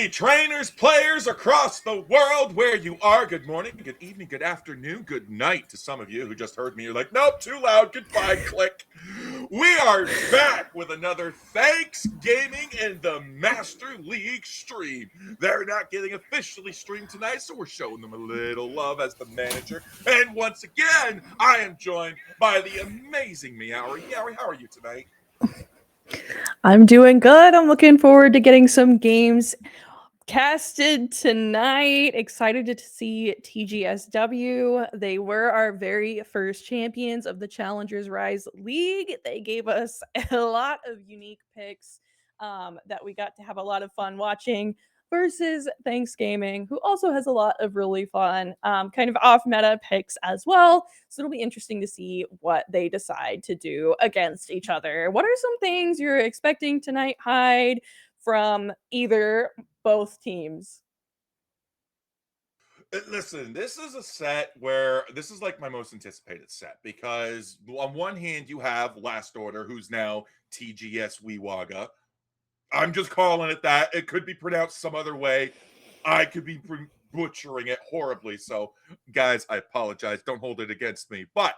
trainers, players across the world, where you are. Good morning, good evening, good afternoon, good night to some of you who just heard me. You're like, nope, too loud, goodbye, click. We are back with another Thanksgiving in the Master League stream. They're not getting officially streamed tonight, so we're showing them a little love as the manager. And once again, I am joined by the amazing Meowri. Meowri, how are you tonight? I'm doing good. I'm looking forward to getting some games casted tonight. Excited to see TGSW. They were our very first champions of the Challengers Rise League. They gave us a lot of unique picks that we got to have a lot of fun watching. Versus Thanksgiving, who also has a lot of really fun, kind of off meta picks as well. So it'll be interesting to see what they decide to do against each other. What are some things you're expecting tonight, Hyde, from either both teams? Listen, this is a set where this is like my most anticipated set because on one hand you have Last Order, who's now Tgswiiwagaa. I'm just calling it that. It could be pronounced some other way. I could be butchering it horribly. So, guys, I apologize. Don't hold it against me. But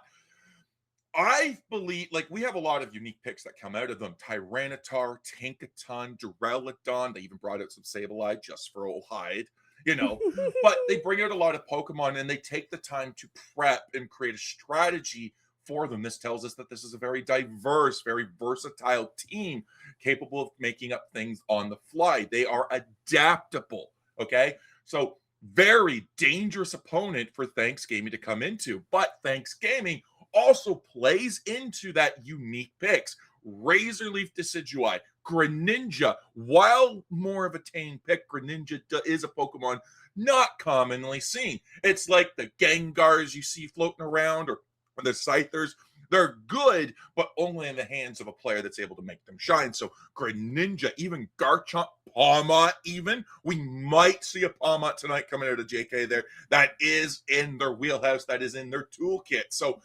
I believe, like, we have a lot of unique picks that come out of them. Tyranitar, Tankaton, Duraludon. They even brought out some Sableye just for old Hyde, you know. But they bring out a lot of Pokemon and they take the time to prep and create a strategy for them. This tells us that this is a very diverse, very versatile team capable of making up things on the fly. They are adaptable, okay? So, very dangerous opponent for Thanksgiving to come into. But Thanksgiving also plays into that unique picks. Razorleaf Decidueye, Greninja, while more of a tame pick, Greninja is a Pokemon not commonly seen. It's like the Gengars you see floating around or the Scythers. They're good, but only in the hands of a player that's able to make them shine. So Greninja, even Garchomp, Pawmot even. We might see a Pawmot tonight coming out of JK there. That is in their wheelhouse. That is in their toolkit. So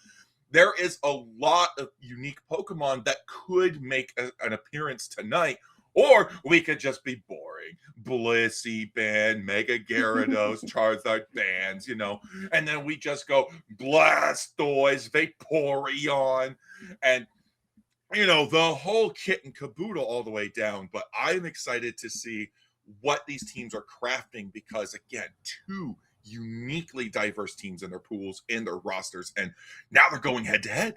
there is a lot of unique Pokemon that could make an appearance tonight, or we could just be boring. Blissey ban, Mega Gyarados, Charizard bans, you know, and then we just go Blastoise, Vaporeon, and you know, the whole kit and caboodle all the way down. But I'm excited to see what these teams are crafting because, again, two uniquely diverse teams in their pools, in their rosters, and now they're going head to head.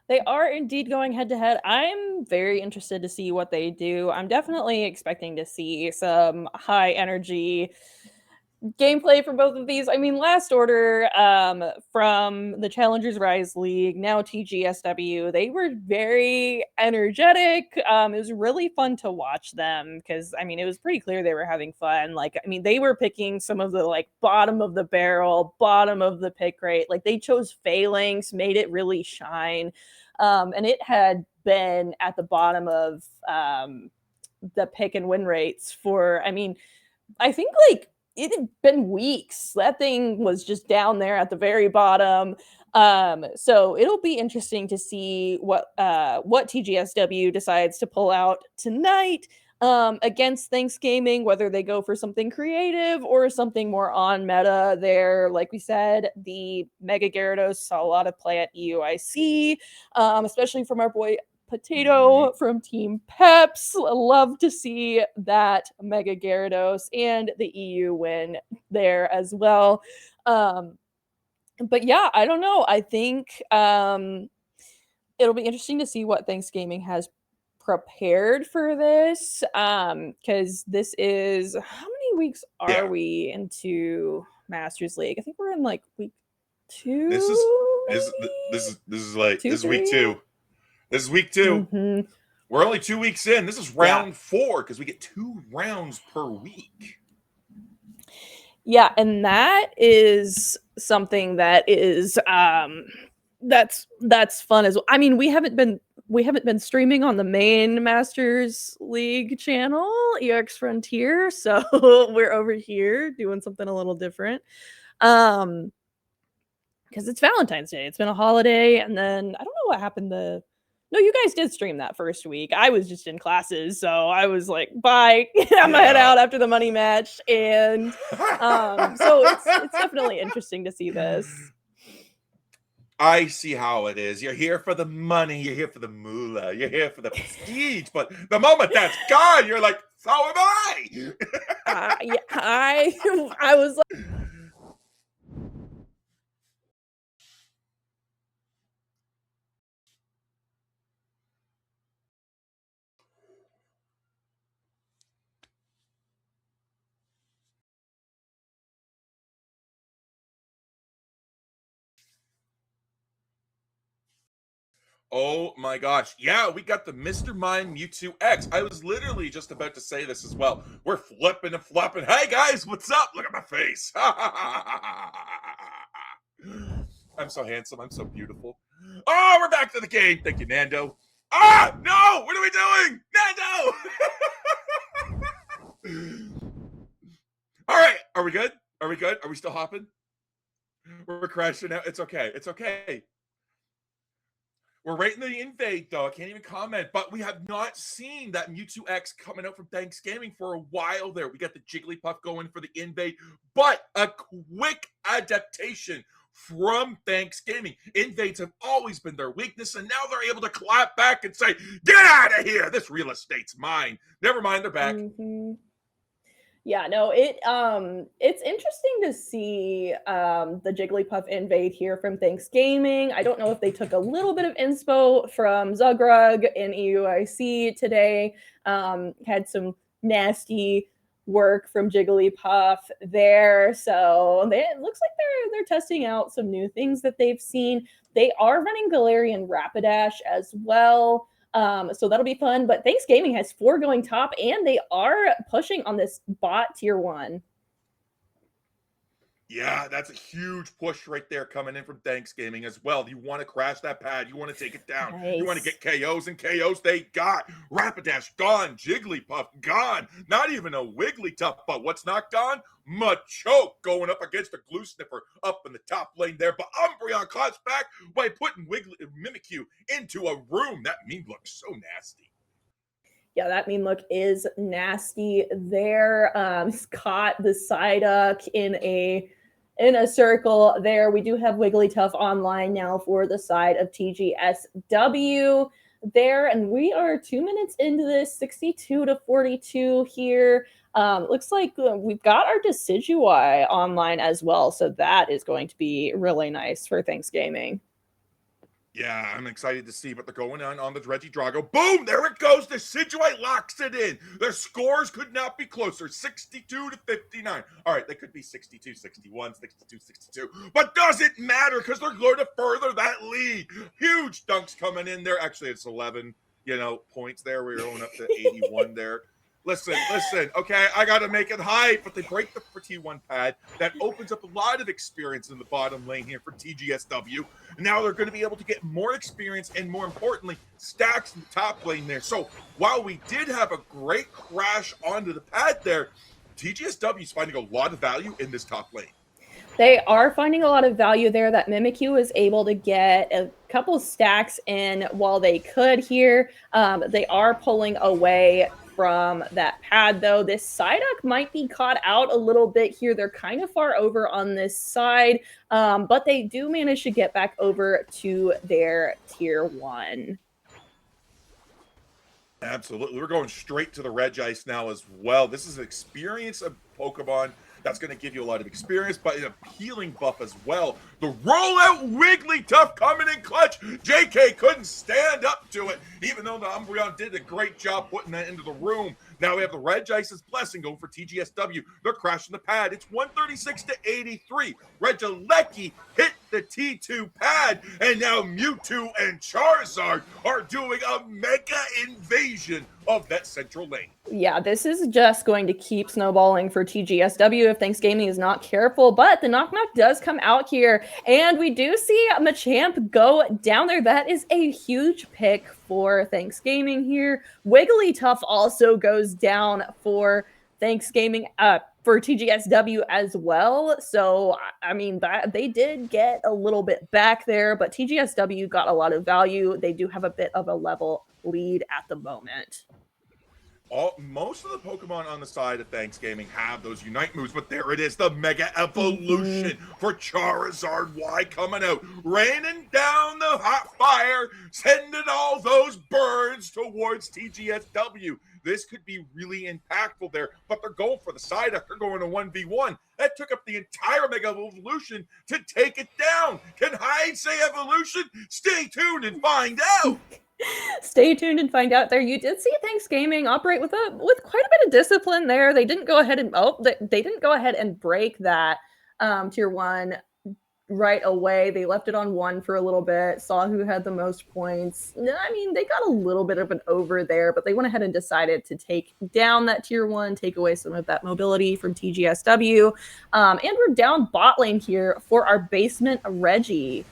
They are indeed going head to head. I'm very interested to see what they do. I'm definitely expecting to see some high energy gameplay for both of these. I mean, Last Order from the Challengers Rise League, now TGSW, they were very energetic. It was really fun to watch them because, I mean, it was pretty clear they were having fun. Like, I mean, they were picking some of the, like, bottom of the barrel, bottom of the pick rate. Like, they chose Phalanx, made it really shine. And it had been at the bottom of the pick and win rates for, I mean, I think, like, it had been weeks. That thing was just down there at the very bottom. So it'll be interesting to see what TGSW decides to pull out tonight against Thanksgiving, whether they go for something creative or something more on meta. There, like we said, the Mega Gyarados saw a lot of play at EUIC, especially from our boy Potato from Team Peps. Love to see that Mega Gyarados and the EU win there as well. But yeah, I don't know. I think it'll be interesting to see what Thanksgiving has prepared for this. Because this is, how many weeks are we into Masters League? I think we're in like week 2. This is week 2. This is week 2. Mm-hmm. We're only 2 weeks in. This is round 4 because we get 2 rounds per week. Yeah, and that is something that is that's fun as well. I mean, we haven't been streaming on the main Masters League channel, EX Frontier, so we're over here doing something a little different. Because it's Valentine's Day. It's been a holiday, and then I don't know what happened the No, you guys did stream that first week. I was just in classes, so I was like, bye. I'm gonna head out after the money match. And so it's definitely interesting to see this. I see how it is. You're here for the money, you're here for the moolah, you're here for the prestige, but the moment that's gone, you're like, so am I. Yeah, I was like, Oh my gosh. Yeah, we got the Mr. Mime Mewtwo X. I was literally just about to say this as well. We're flipping and flopping. Hey guys, what's up? Look at my face. I'm so handsome. I'm so beautiful. Oh, we're back to the game. Thank you, Nando. Ah, no! What are we doing? Nando! All right. Are we good? Are we good? Are we still hopping? We're crashing out. It's okay. It's okay. We're rating the invade, though. I can't even comment. But we have not seen that Mewtwo X coming out from Thanksgiving for a while there. We got the Jigglypuff going for the invade, but a quick adaptation from Thanksgiving. Invades have always been their weakness, and now they're able to clap back and say, get out of here. This real estate's mine. Never mind, they're back. mm-hmm. Yeah, no, it's interesting to see the Jigglypuff invade here from Thanksgiving. I don't know if they took a little bit of inspo from Zugrug in EUIC today. Had some nasty work from Jigglypuff there. So it looks like they're testing out some new things that they've seen. They are running Galarian Rapidash as well. So that'll be fun. But Thanksgiving has 4 going top, and they are pushing on this bot tier 1. Yeah, that's a huge push right there coming in from Thanksgiving as well. You want to crash that pad. You want to take it down. Nice. You want to get KOs, and KOs they got. Rapidash gone. Jigglypuff gone. Not even a Wigglytuff, but what's not gone? Machoke going up against a Glue Sniffer up in the top lane there. But Umbreon claps back by putting Mimikyu into a room. That meme looks so nasty. Yeah, that mean look is nasty there. He's caught the Psyduck in a circle there. We do have Wigglytuff online now for the side of TGSW there, and we are 2 minutes into this, 62-42 here. Looks like we've got our Tgswiiwagaa online as well, so that is going to be really nice for Thanksgiving. Yeah, I'm excited to see what they're going on the Regidrago. Boom! There it goes. The Tgswiiwagaa locks it in. Their scores could not be closer. 62-59. All right, they could be 62-61, 62-62. But doesn't matter because they're going to further that lead. Huge dunks coming in there. Actually, it's 11, points there. We're going up to 81 there. Listen, okay, I got to make it high, but they break the T1 pad. That opens up a lot of experience in the bottom lane here for TGSW. Now they're going to be able to get more experience and, more importantly, stacks in the top lane there. So while we did have a great crash onto the pad there, TGSW is finding a lot of value in this top lane. They are finding a lot of value there. That Mimikyu was able to get a couple stacks in while they could here. They are pulling away from that pad, though. This Psyduck might be caught out a little bit here. They're kind of far over on this side, but they do manage to get back over to their tier 1. Absolutely. We're going straight to the Regice now as well. This is an experience of Pokemon that's going to give you a lot of experience, but a healing buff as well. The rollout Wigglytuff coming in clutch. JK couldn't stand up to it, even though the Umbreon did a great job putting that into the room. Now we have the Regice's Blessing going for TGSW. They're crashing the pad. It's 136-83. Regilecki hit the T2 pad, and now Mewtwo and Charizard are doing a mega invasion of that central lane. Yeah, this is just going to keep snowballing for TGSW if Thanksgiving is not careful, but the knock does come out here, and we do see Machamp go down there. That is a huge pick for Thanksgiving here. Wigglytuff also goes down for Thanksgiving. for TGSW as well. So, I mean, that they did get a little bit back there, but TGSW got a lot of value. They do have a bit of a level lead at the moment. Most of the Pokemon on the side of Thanksgiving have those Unite moves, but there it is, the Mega Evolution for Charizard Y coming out, raining down the hot fire, sending all those birds towards TGSW. This could be really impactful there, but they're going for the Psyduck. They're going to 1v1. That took up the entire Mega Evolution to take it down. Can Hyde say evolution? Stay tuned and find out. Stay tuned and find out there. You did see Thanksgiving operate with quite a bit of discipline there. They didn't go ahead and they didn't go ahead and break that tier 1 right away. They left it on 1 for a little bit, saw who had the most points. I mean, they got a little bit of an over there, but they went ahead and decided to take down that tier 1, take away some of that mobility from TGSW. And we're down bot lane here for our basement Reggie.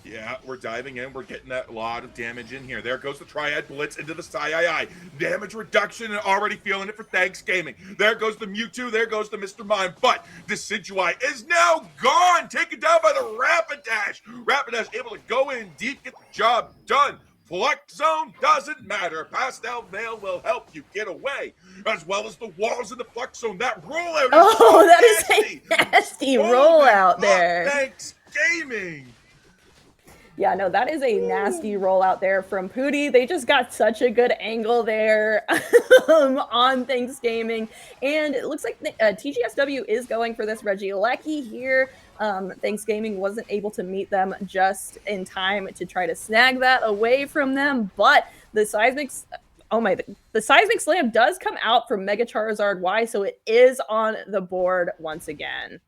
Yeah, we're diving in. We're getting that lot of damage in here. There goes the Triad Blitz into the Psy. Damage reduction and already feeling it for Thanksgiving. There goes the Mewtwo. There goes the Mr. Mime. But Decidueye is now gone. Taken down by the Rapidash. Rapidash able to go in deep, get the job done. Flex Zone doesn't matter. Pastel Veil will help you get away, as well as the walls in the Flex Zone. That rollout is so that nasty. is a nasty rollout there. Thanksgiving. Yeah, no, that is a nasty rollout there from Pooty. They just got such a good angle there on Thanksgiving. And it looks like TGSW is going for this Regieleki here. Thanksgiving wasn't able to meet them just in time to try to snag that away from them. But the Seismic... the Seismic Slam does come out from Mega Charizard Y, so it is on the board once again.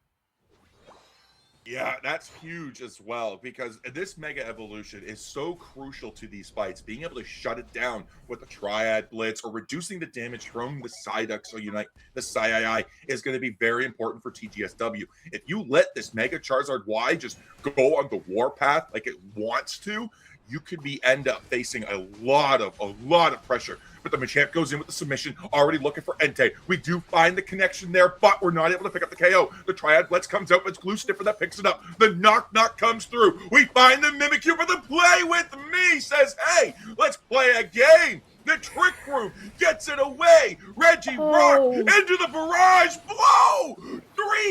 Yeah, that's huge as well, because this Mega Evolution is so crucial to these fights. Being able to shut it down with the Triad Blitz or reducing the damage from the Psyduck, so Unite the Psy is going to be very important for TGSW. If you let this Mega Charizard Y just go on the warpath like it wants to, you could end up facing a lot of pressure. But the Machamp goes in with the submission, already looking for Entei. We do find the connection there, but we're not able to pick up the KO. The Triad Blitz comes out, but it's Glue Sniffer that picks it up. The Knock comes through. We find the Mimikyu, but the Play With Me says, hey, let's play a game. The Trick Room gets it away. Reggie Rock into the barrage blow. 3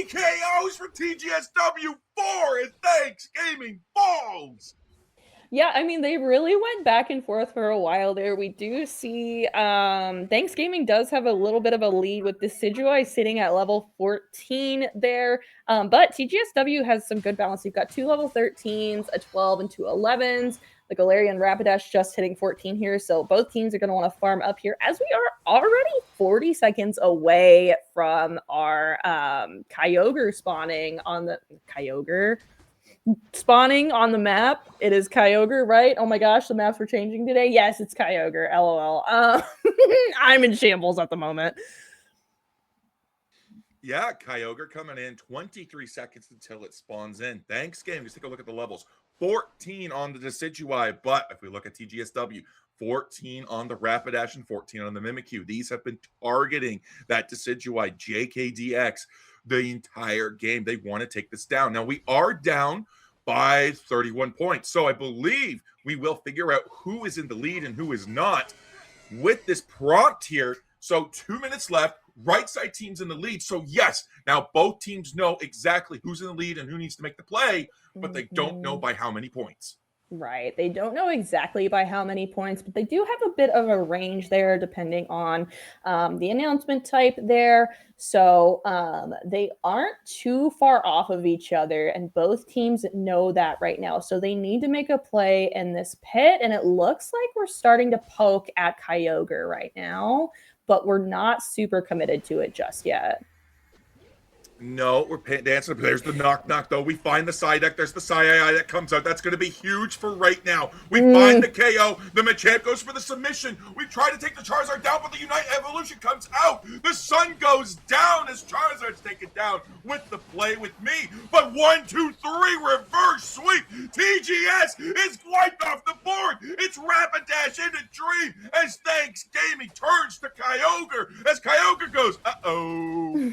KOs for TGSW, 4 as Thanksgiving falls. Yeah, I mean, they really went back and forth for a while there. We do see Thanksgiving does have a little bit of a lead with Decidueye sitting at level 14 there. But TGSW has some good balance. You've got 2 level 13s, a 12, and 2 11s. The Galarian Rapidash just hitting 14 here. So both teams are going to want to farm up here, as we are already 40 seconds away from our Kyogre spawning on the spawning on the map. It is Kyogre, right? Oh my gosh, the maps were changing today. Yes, it's Kyogre. LOL. I'm in shambles at the moment. Yeah, Kyogre coming in 23 seconds until it spawns in. Thanksgiving. Just take a look at the levels. 14 on the Decidueye, but if we look at TGSW, 14 on the Rapidash and 14 on the Mimikyu. These have been targeting that Decidueye JKDX the entire game. They want to take this down. Now, we are down by 31 points. So I believe we will figure out who is in the lead and who is not with this prompt here. So 2 minutes left. Right side team's in the lead. So yes, now both teams know exactly who's in the lead and who needs to make the play, but they don't know by how many points. Right. They don't know exactly by how many points, but they do have a bit of a range there depending on the announcement type there. So they aren't too far off of each other, and both teams know that right now. So they need to make a play in this pit, and it looks like we're starting to poke at Kyogre right now, but we're not super committed to it just yet. No, we're dancing. There's the knock knock though. We find the Psyduck. There's the Psy that comes out. That's going to be huge for right now. We find the KO. The Machamp goes for the submission. We try to take the Charizard down, but the Unite Evolution comes out. The sun goes down as Charizard's taken down with the play with me. But 1, 2, 3, reverse sweep. TGS is wiped off the board. It's Rapidash into Dream as Thanks Gaming turns to Kyogre as Kyogre goes, uh-oh.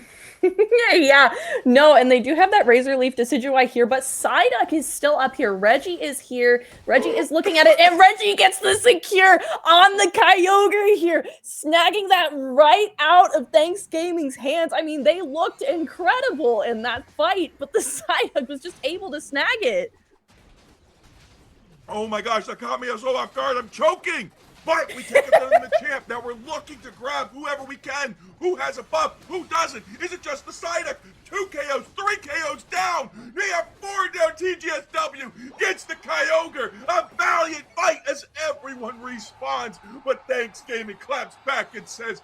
Yeah, no, and they do have that Razor Leaf Decidueye here, but Psyduck is still up here. Reggie is here. Reggie is looking at it, and Reggie gets the secure on the Kyogre here, snagging that right out of Thanks Gaming's hands. I mean, they looked incredible in that fight, but the Psyduck was just able to snag it. Oh my gosh, that caught me so off guard. I'm choking. But we take it down to the champ. Now we're looking to grab whoever we can. Who has a buff? Who doesn't? Is it just the Psyduck? 2 KOs, 3 KOs down. We have 4 down. TGSW gets the Kyogre. A valiant fight as everyone respawns. But Thanks Gaming claps back and says,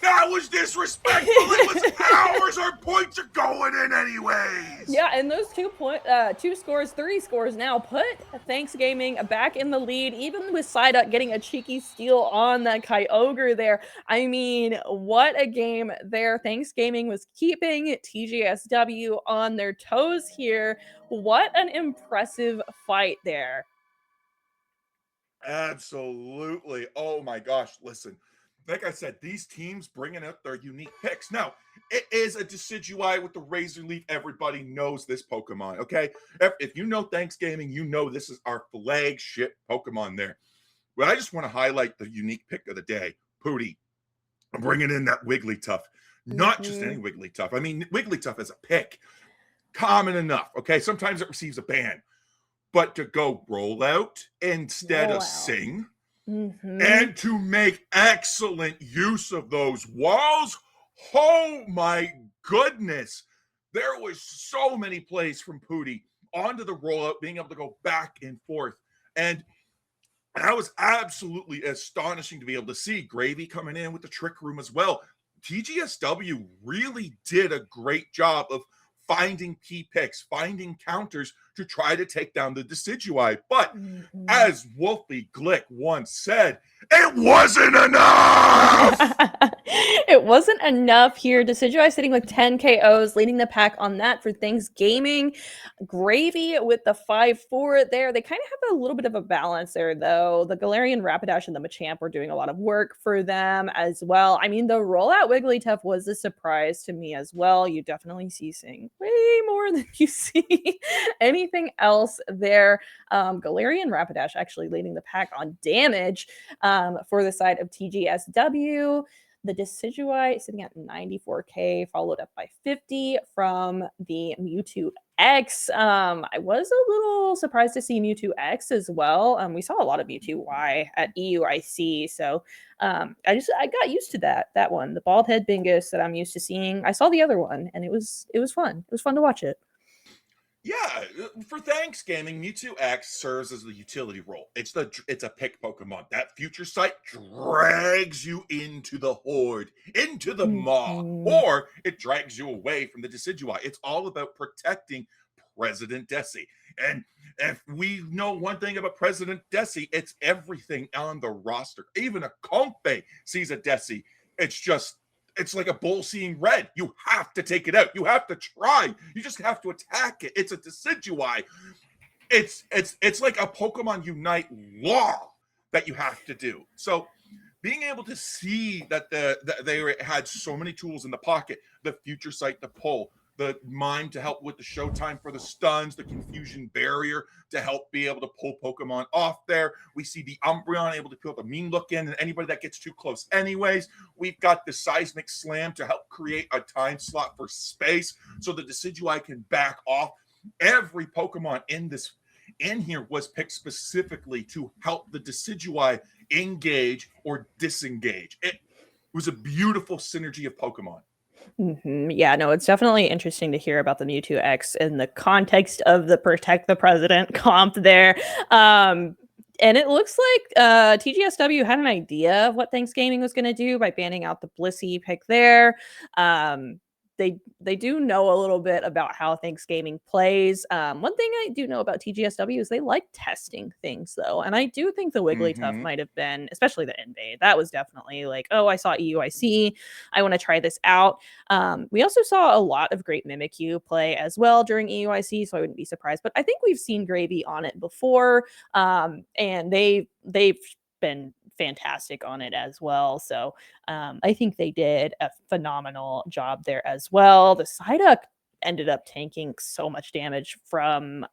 that was disrespectful. It was ours. Our points are going in anyways. Yeah, and those 3 scores now put Thanks Gaming back in the lead, even with Psyduck getting a cheeky steal on that Kyogre there. I mean, what a game there. Thanks Gaming was keeping TGSW on their toes here. What an impressive fight there. Absolutely. Oh my gosh. Listen, like I said, these teams bringing out their unique picks. Now, it is a Decidueye with the Razor Leaf. Everybody knows this Pokemon, okay? If you know Thanks Gaming, you know this is our flagship Pokemon there. But I just want to highlight the unique pick of the day, Pooty. Bringing in that Wigglytuff. Not just any Wigglytuff. I mean, Wigglytuff is a pick. Common enough, okay? Sometimes it receives a ban. But to go roll out instead of sing, and to make excellent use of those walls. Oh my goodness. There was so many plays from Pooty onto the rollout, being able to go back and forth. And that was absolutely astonishing to be able to see Gravy coming in with the Trick Room as well. TGSW really did a great job of finding key picks, finding counters to try to take down the Decidueye. But as Wolfie Glick once said, it wasn't enough! It wasn't enough here. Decidueye sitting with 10 KOs, leading the pack on that for Thanks Gaming. Gravy with the 5-4 there. They kind of have a little bit of a balance there, though. The Galarian Rapidash and the Machamp were doing a lot of work for them as well. I mean, the rollout Wigglytuff was a surprise to me as well. You definitely see Sing way more than you see anything else there. Galarian Rapidash actually leading the pack on damage for the side of TGSW. The Decidueye sitting at 94k, followed up by 50 from the Mewtwo X. I was a little surprised to see Mewtwo X as well. We saw a lot of Mewtwo Y at EUIC, so I got used to that one, the bald head Bingus that I'm used to seeing. I saw the other one, and it was fun. It was fun to watch it. Yeah, for Thanks Gaming, Mewtwo X serves as the utility role. It's a pick Pokemon. That Future Sight drags you into the Horde, into the Maw, or it drags you away from the Decidueye. It's all about protecting President Desi. And if we know one thing about President Desi, it's everything on the roster. Even a Compe sees a Desi. It's like a bull seeing red. You have to take it out. You have to try. You just have to attack it. It's a Decidueye. It's like a Pokemon Unite law that you have to do. So being able to see that they had so many tools in the pocket, the Future Sight to pull, the Mime to help with the Showtime for the stuns, the Confusion Barrier to help be able to pull Pokemon off there. We see the Umbreon able to put the mean look in, and anybody that gets too close anyways. We've got the Seismic Slam to help create a time slot for space so the Decidueye can back off. Every Pokemon in here was picked specifically to help the Decidueye engage or disengage. It was a beautiful synergy of Pokemon. Yeah, no, it's definitely interesting to hear about the Mewtwo X in the context of the Protect the President comp there. And it looks like TGSW had an idea of what Thanks Gaming was going to do by banning out the Blissey pick there. they do know a little bit about how Thanksgiving plays. One thing I do know about TGSW is they like testing things though, and I do think the Wigglytuff Mm-hmm. might have been, especially the invade. That was definitely like, oh, I saw EUIC, I want to try this out. We also saw a lot of great Mimikyu play as well during EUIC, so I wouldn't be surprised. But I think we've seen Gravy on it before, and they've been fantastic on it as well. So I think they did a phenomenal job there as well. The Psyduck ended up tanking so much damage from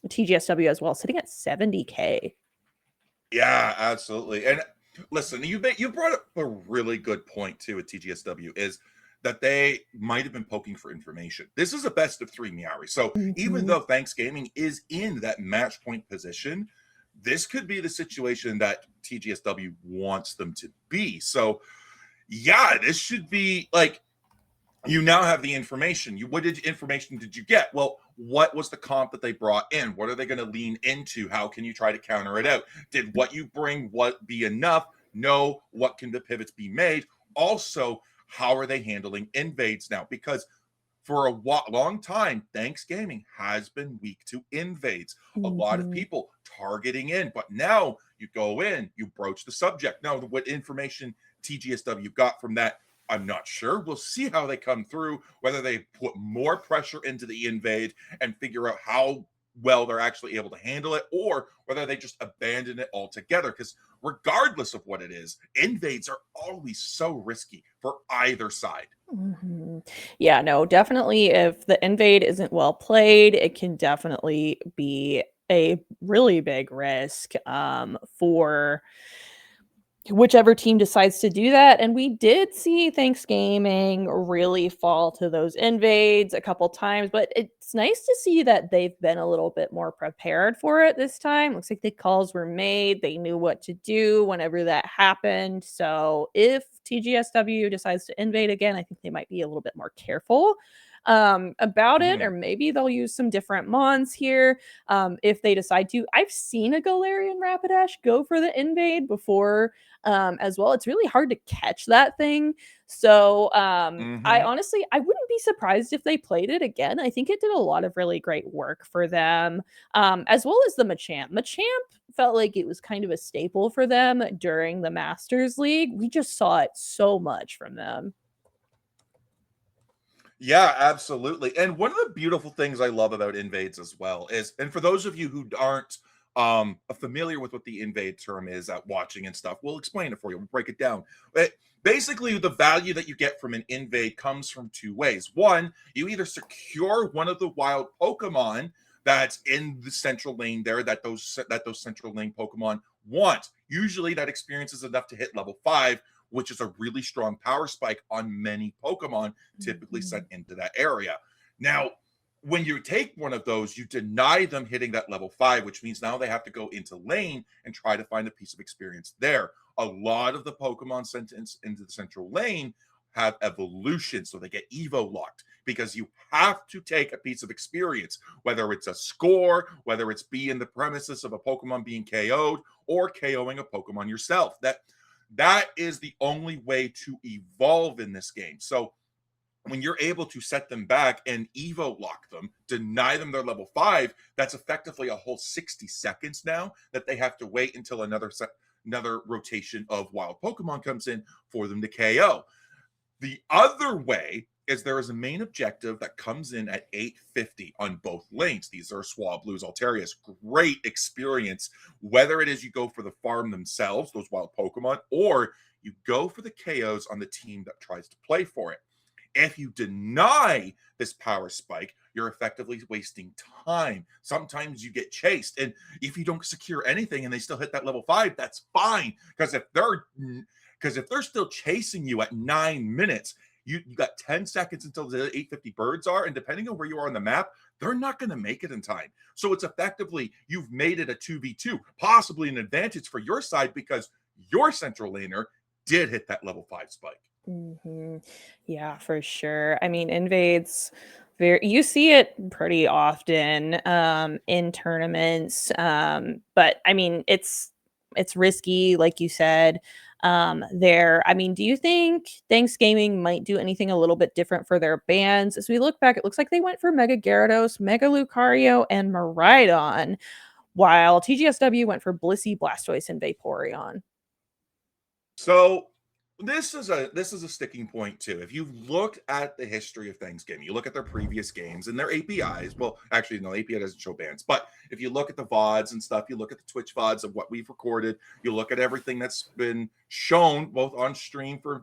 TGSW as well, sitting at 70k. Yeah, absolutely. And listen, you brought up a really good point too with TGSW is that they might have been poking for information. This is a best of 3 Meowri. So even Mhm. though Thanksgiving is in that match point position, this could be the situation that TGSW wants them to be. So yeah, this should be like you now have the information. What information did you get? Well, what was the comp that they brought in? What are they going to lean into? How can you try to counter it out? Did what you bring what be enough? No. What can the pivots be made? Also, how are they handling invades now? Because for a long time, Thanksgiving has been weak to invades. A lot of Mhm. people targeting in, but now you go in, you broach the subject. Now, what information TGSW got from that, I'm not sure. We'll see how they come through, whether they put more pressure into the invade and figure out how well they're actually able to handle it, or whether they just abandon it altogether. Because regardless of what it is, invades are always so risky for either side. Mhm. Yeah, no, definitely. If the invade isn't well played, it can definitely be a really big risk for whichever team decides to do that. And we did see Thanksgiving really fall to those invades a couple times, but it's nice to see that they've been a little bit more prepared for it this time. Looks like the calls were made, they knew what to do whenever that happened. So if TGSW decides to invade again, I think they might be a little bit more careful about it, Mhm. or maybe they'll use some different mons here if they decide to. I've seen a Galarian Rapidash go for the invade before as well. It's really hard to catch that thing. So I Mhm. honestly, I wouldn't be surprised if they played it again. I think it did a lot of really great work for them, as well as the Machamp. Machamp felt like it was kind of a staple for them during the Masters League. We just saw it so much from them. Yeah, absolutely. And one of the beautiful things I love about invades as well is, and for those of you who aren't familiar with what the invade term is at watching and stuff, we'll explain it for you. We'll break it down. But basically, the value that you get from an invade comes from two ways. One, you either secure one of the wild Pokemon that's in the central lane there that those central lane Pokemon want. Usually, that experience is enough to hit level 5, which is a really strong power spike on many Pokemon typically sent Mhm. into that area. Now, when you take one of those, you deny them hitting that level 5, which means now they have to go into lane and try to find a piece of experience there. A lot of the Pokemon sent into the central lane have evolution, so they get Evo locked because you have to take a piece of experience, whether it's a score, whether it's be in the premises of a Pokemon being KO'd or KOing a Pokemon yourself. That is the only way to evolve in this game. So when you're able to set them back and Evo lock them, deny them their level 5, that's effectively a whole 60 seconds now that they have to wait until another rotation of wild Pokemon comes in for them to KO. The other way is there is a main objective that comes in at 850 on both lanes. These are Swablues, Altarius. Great experience, whether it is you go for the farm themselves, those wild Pokemon, or you go for the KOs on the team that tries to play for it. If you deny this power spike, you're effectively wasting time. Sometimes you get chased, and if you don't secure anything and they still hit that level 5, that's fine. Because if they're still chasing you at 9 minutes, you got 10 seconds until the 850 birds are, and depending on where you are on the map, they're not going to make it in time. So it's effectively you've made it a 2v2, possibly an advantage for your side because your central laner did hit that level 5 spike. Mhm. Yeah, for sure. I mean, invades very you see it pretty often in tournaments. But I mean, it's risky like you said. there. I mean, do you think Thanksgiving might do anything a little bit different for their bands? As we look back, it looks like they went for Mega Gyarados, Mega Lucario, and Miraidon, while TGSW went for Blissey, Blastoise, and Vaporeon. So this is a sticking point too. If you've looked at the history of Thanksgiving, you look at their previous games and their APIs. Well, actually, no, API doesn't show bands, but if you look at the VODs and stuff, you look at the Twitch VODs of what we've recorded, you look at everything that's been shown both on stream for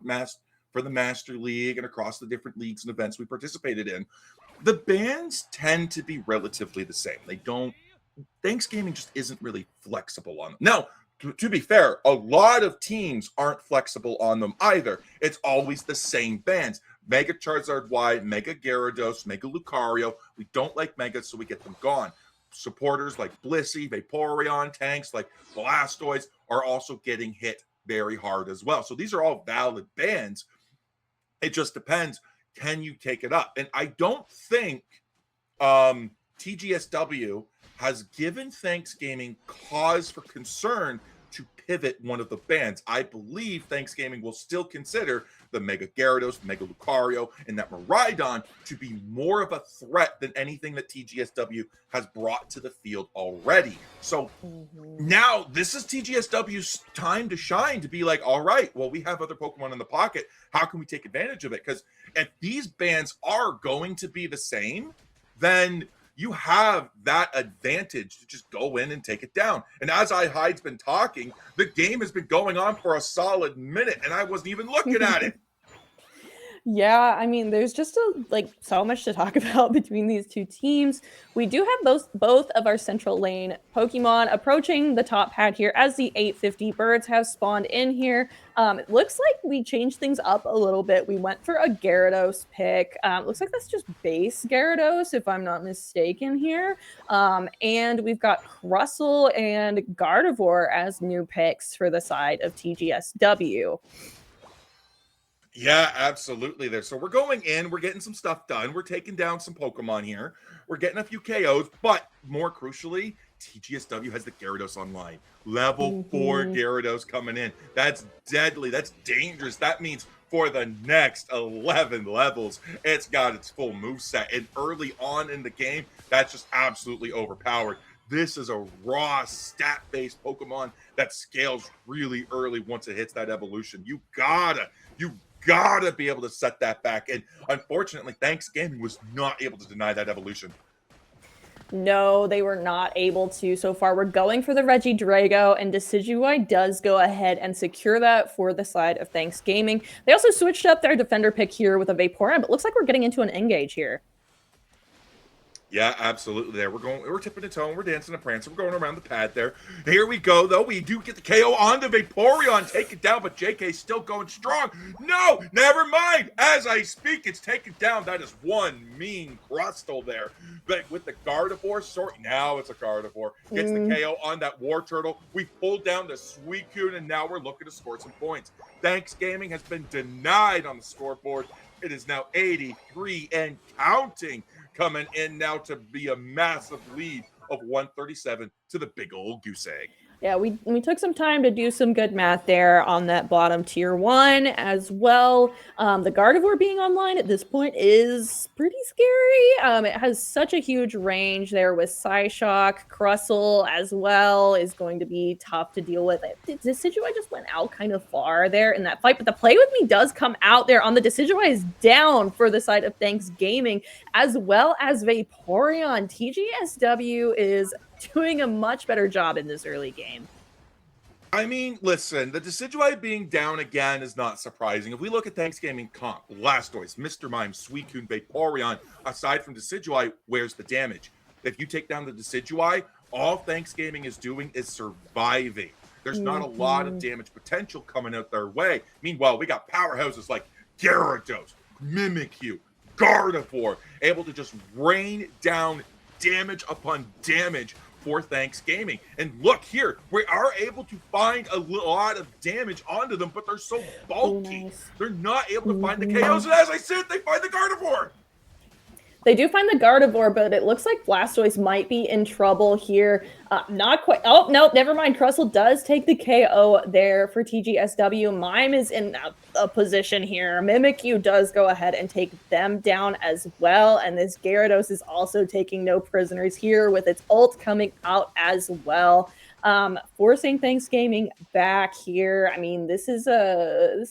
the Master League and across the different leagues and events we participated in. The bands tend to be relatively the same. They don't. Thanksgiving just isn't really flexible on them. Now, to be fair, a lot of teams aren't flexible on them either. It's always the same bands. Mega Charizard Y, Mega Gyarados, Mega Lucario. We don't like Megas, so we get them gone. Supporters like Blissey, Vaporeon, tanks like Blastoise are also getting hit very hard as well. So these are all valid bands. It just depends. Can you take it up? And I don't think TGSW has given Thanksgiving cause for concern to pivot one of the bands. I believe Thanksgiving will still consider the Mega Gyarados, Mega Lucario, and that Miraidon to be more of a threat than anything that TGSW has brought to the field already. So now this is TGSW's time to shine, to be like, all right, well, we have other Pokemon in the pocket. How can we take advantage of it? Because if these bands are going to be the same, then you have that advantage to just go in and take it down. And as Hyde's been talking, the game has been going on for a solid minute, and I wasn't even looking at it. Yeah, I mean, there's just so much to talk about between these two teams. We do have both of our central lane Pokemon approaching the top pad here as the 850 birds have spawned in here. It looks like we changed things up a little bit. We went for a Gyarados pick. Looks like that's just base Gyarados, if I'm not mistaken here. And we've got Crustle and Gardevoir as new picks for the side of TGSW. Yeah, absolutely there. So we're going in, we're getting some stuff done. We're taking down some Pokemon here. We're getting a few KOs, but more crucially, TGSW has the Gyarados online. Level 4 Gyarados coming in. That's deadly. That's dangerous. That means for the next 11 levels, it's got its full moveset. And early on in the game, that's just absolutely overpowered. This is a raw stat-based Pokemon that scales really early once it hits that evolution. You gotta be able to set that back. And unfortunately, Thanksgiving was not able to deny that evolution. No, they were not able to so far. We're going for the Regidrago, and Decidueye does go ahead and secure that for the side of Thanksgiving. They also switched up their defender pick here with a Vaporeon, but looks like we're getting into an engage here. Yeah, absolutely. There we're tipping a tone, we're dancing a prance, we're going around the pad there. Here we go, though. We do get the KO on the Vaporeon, take it down, but JK's still going strong. No, never mind. As I speak, it's taken down. That is one mean Crustle there. But with the Gardevoir, now it's a Gardevoir. Gets the KO on that War Turtle. We pulled down the Suicune, and now we're looking to score some points. Thanksgiving has been denied on the scoreboard. It is now 83 and counting, coming in now to be a massive lead of 137 to the big old goose egg. Yeah, we took some time to do some good math there on that bottom tier 1 as well. The Gardevoir being online at this point is pretty scary. It has such a huge range there with Psyshock. Crustle as well is going to be tough to deal with. Decidueye just went out kind of far there in that fight, but the Play With Me does come out there on the Decidueye is down for the side of Thanksgiving, as well as Vaporeon. TGSW is doing a much better job in this early game. I mean, listen, the Decidueye being down again is not surprising. If we look at Thanksgiving comp, Blastoise, Mr. Mime, Suicune, Vaporeon, aside from Decidueye, where's the damage? If you take down the Decidueye, all Thanksgiving is doing is surviving. There's not a lot of damage potential coming out their way. Meanwhile, we got powerhouses like Gyarados, Mimikyu, Gardevoir, able to just rain down damage upon damage for Thanksgiving. And look here, we are able to find a lot of damage onto them, but they're so bulky. They're not able to find the KOs. And as I said, they find the Gardevoir. They do find the Gardevoir, but it looks like Blastoise might be in trouble here. Not quite. Oh, no, never mind. Crustle does take the KO there for TGSW. Mime is in a position here. Mimikyu does go ahead and take them down as well. And this Gyarados is also taking no prisoners here with its ult coming out as well. Forcing Thanks Gaming back here. I mean, this is a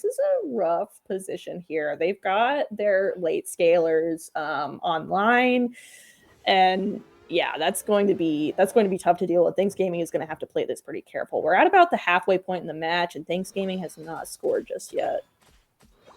rough position here. They've got their late scalers online, and yeah, that's going to be tough to deal with. Thanks Gaming is going to have to play this pretty careful. We're at about the halfway point in the match, and Thanks Gaming has not scored just yet.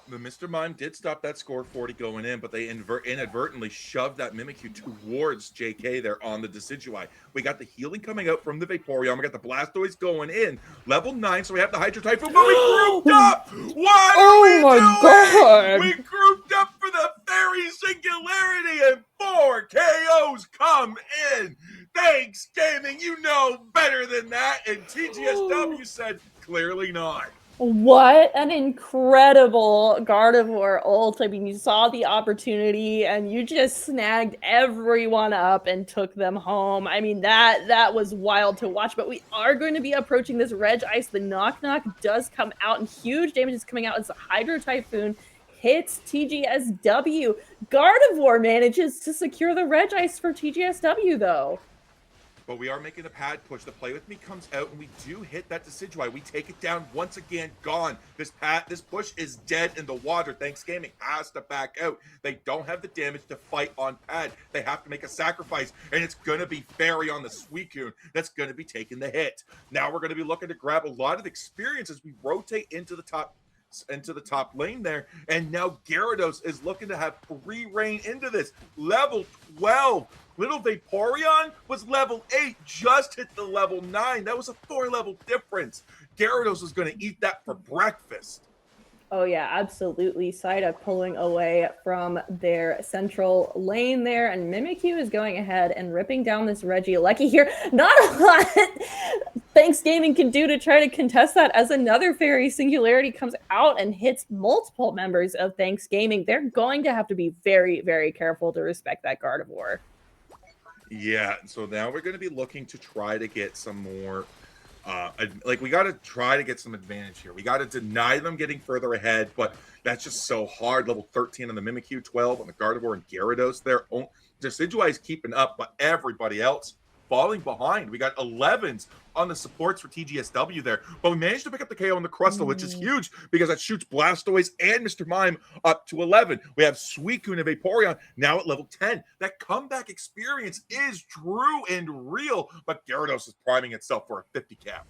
The Mr. Mime did stop that score 40 going in, but they inadvertently shoved that Mimikyu towards JK there on the Decidueye. We got the healing coming out from the Vaporeon. We got the Blastoise going in. Level 9, so we have the Hydro Typhoon, but we grouped up! What are we doing? God! We grouped up for the Fairy Singularity, and 4 KOs come in! Thanks, Gaming, you know better than that, and TGSW said, clearly not. What an incredible Gardevoir ult. I mean, you saw the opportunity and you just snagged everyone up and took them home. I mean, that was wild to watch, but we are going to be approaching this Reg Ice. The Knock Knock does come out and huge damage is coming out as the Hydro Typhoon hits TGSW. Gardevoir manages to secure the Reg Ice for TGSW though. But we are making a pad push. The Play With Me comes out, and we do hit that Decidueye. We take it down once again. Gone. This push is dead in the water. Thanks Gaming has to back out. They don't have the damage to fight on pad. They have to make a sacrifice, and it's going to be Fairy on the Suicune that's going to be taking the hit. Now we're going to be looking to grab a lot of experience as we rotate into the top lane there, and now Gyarados is looking to have free reign into this. Level 12. Little Vaporeon was level 8, just hit the level 9. That was a 4-level difference. Gyarados was going to eat that for breakfast. Oh yeah, absolutely. Saida pulling away from their central lane there, and Mimikyu is going ahead and ripping down this Regieleki here. Not a lot Thanks Gaming can do to try to contest that as another Fairy Singularity comes out and hits multiple members of Thanks Gaming. They're going to have to be very, very careful to respect that Gardevoir. Yeah, so now we're going to be looking to try to get some more, we got to try to get some advantage here. We got to deny them getting further ahead, but that's just so hard. Level 13 on the Mimikyu, 12 on the Gardevoir and Gyarados there. Decidueye is keeping up, but everybody else falling behind. We got 11s on the supports for TGSW there, but we managed to pick up the KO on the Crustle, which is huge because that shoots Blastoise and Mr. Mime up to 11. We have Suicune and Vaporeon now at level 10. That comeback experience is true and real, but Gyarados is priming itself for a 50 cap.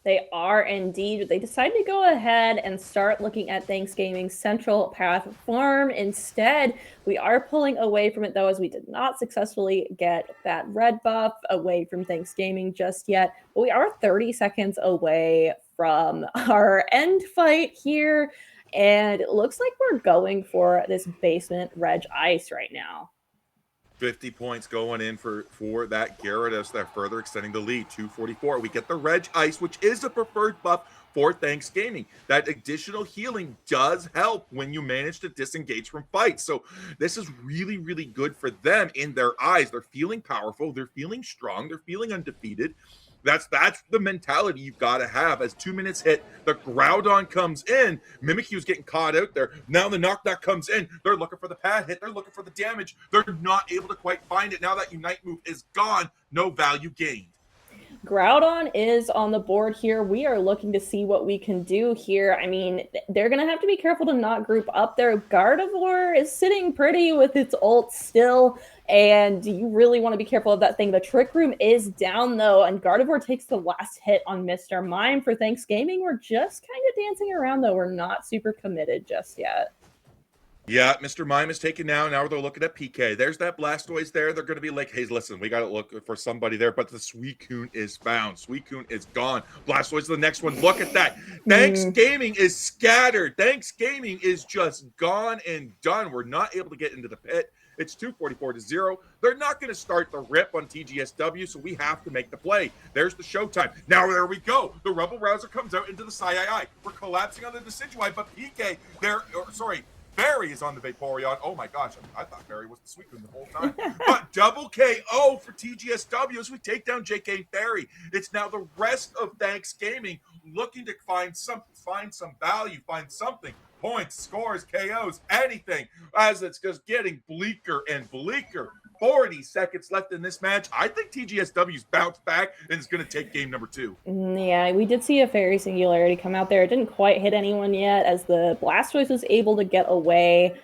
They are indeed. They decided to go ahead and start looking at Thanks Gaming's Central Path farm. Instead, we are pulling away from it, though, as we did not successfully get that red buff away from Thanks Gaming just yet. But we are 30 seconds away from our end fight here, and it looks like we're going for this basement Reg Ice right now. 50 points going in for that Gyarados, that further extending the lead. 244. We get the Reg Ice, which is a preferred buff for Thanks Gaming. That additional healing does help when you manage to disengage from fights. So this is really, really good for them in their eyes. They're feeling powerful. They're feeling strong. They're feeling undefeated. That's the mentality you've got to have. As 2 minutes hit, the Groudon comes in. Mimikyu's getting caught out there. Now the Knock Knock comes in. They're looking for the pad hit. They're looking for the damage. They're not able to quite find it. Now that Unite move is gone, no value gained. Groudon is on the board here. We are looking to see what we can do here. I mean, they're going to have to be careful to not group up there. Gardevoir is sitting pretty with its ult still, and you really want to be careful of that thing. The Trick Room is down, though, and Gardevoir takes the last hit on Mr. Mime for Thanks Gaming. We're just kind of dancing around, though. We're not super committed just yet. Yeah, Mr. Mime is taken now. Now they're looking at PK. There's that Blastoise there. They're going to be like, hey, listen, we got to look for somebody there. But the Suicune is found. Suicune is gone. Blastoise is the next one. Look at that. Thanks Gaming is scattered. Thanks Gaming is just gone and done. We're not able to get into the pit. It's 244-0. They're not going to start the rip on TGSW, so we have to make the play. There's the showtime. Now there we go. The Rebel Rouser comes out into the Sai. We're collapsing on the Decidueye, but PK, Barry is on the Vaporeon. Oh my gosh, I thought Barry was the Suicune the whole time. But double KO for TGSW as we take down JK and Barry. It's now the rest of Thanks Gaming looking to find some value, find something. Points, scores, KOs, anything, as it's just getting bleaker and bleaker. 40 seconds left in this match. I think TGSW's bounced back and is going to take game number 2. Yeah, we did see a Fairy Singularity come out there. It didn't quite hit anyone yet as the Blastoise was able to get away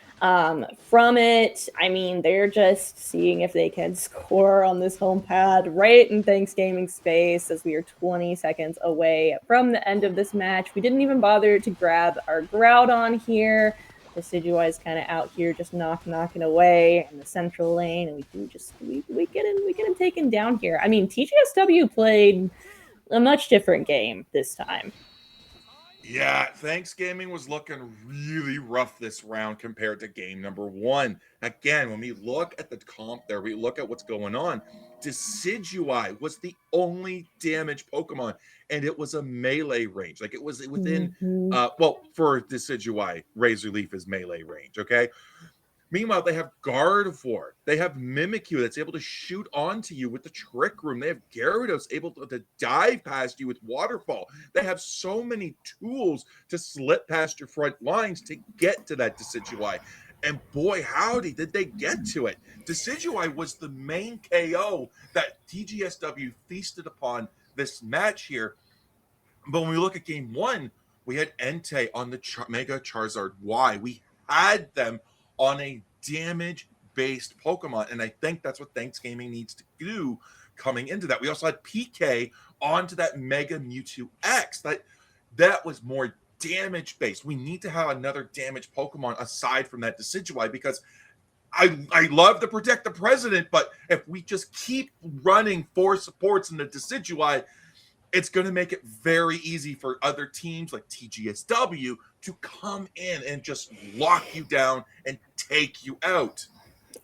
from it. I mean, they're just seeing if they can score on this home pad right in Thanks Gaming space as we are 20 seconds away from the end of this match. We didn't even bother to grab our Groudon here. Decidueye is kind of out here just knocking away in the central lane, and we get him taken down here. I mean, TGSW played a much different game this time. Yeah, Thanks Gaming was looking really rough this round compared to game number 1. Again, when we look at the comp there, we look at what's going on. Decidueye was the only damaged Pokemon, and it was a melee range. Like it was within, for Decidueye, Razor Leaf is melee range, okay? Meanwhile, they have Gardevoir. They have Mimikyu that's able to shoot onto you with the Trick Room. They have Gyarados able to dive past you with Waterfall. They have so many tools to slip past your front lines to get to that Decidueye. And boy, howdy, did they get to it. Decidueye was the main KO that TGSW feasted upon this match here. But when we look at game 1, we had Entei on the Mega Charizard Y. We had them on a damage-based Pokemon, and I think that's what Thanks Gaming needs to do coming into that. We also had PK onto that Mega Mewtwo X. That was more damage-based. We need to have another damage Pokemon aside from that Decidueye, because I love to protect the president, but if we just keep running 4 supports in the Decidueye, it's going to make it very easy for other teams like TGSW to come in and just lock you down and take you out.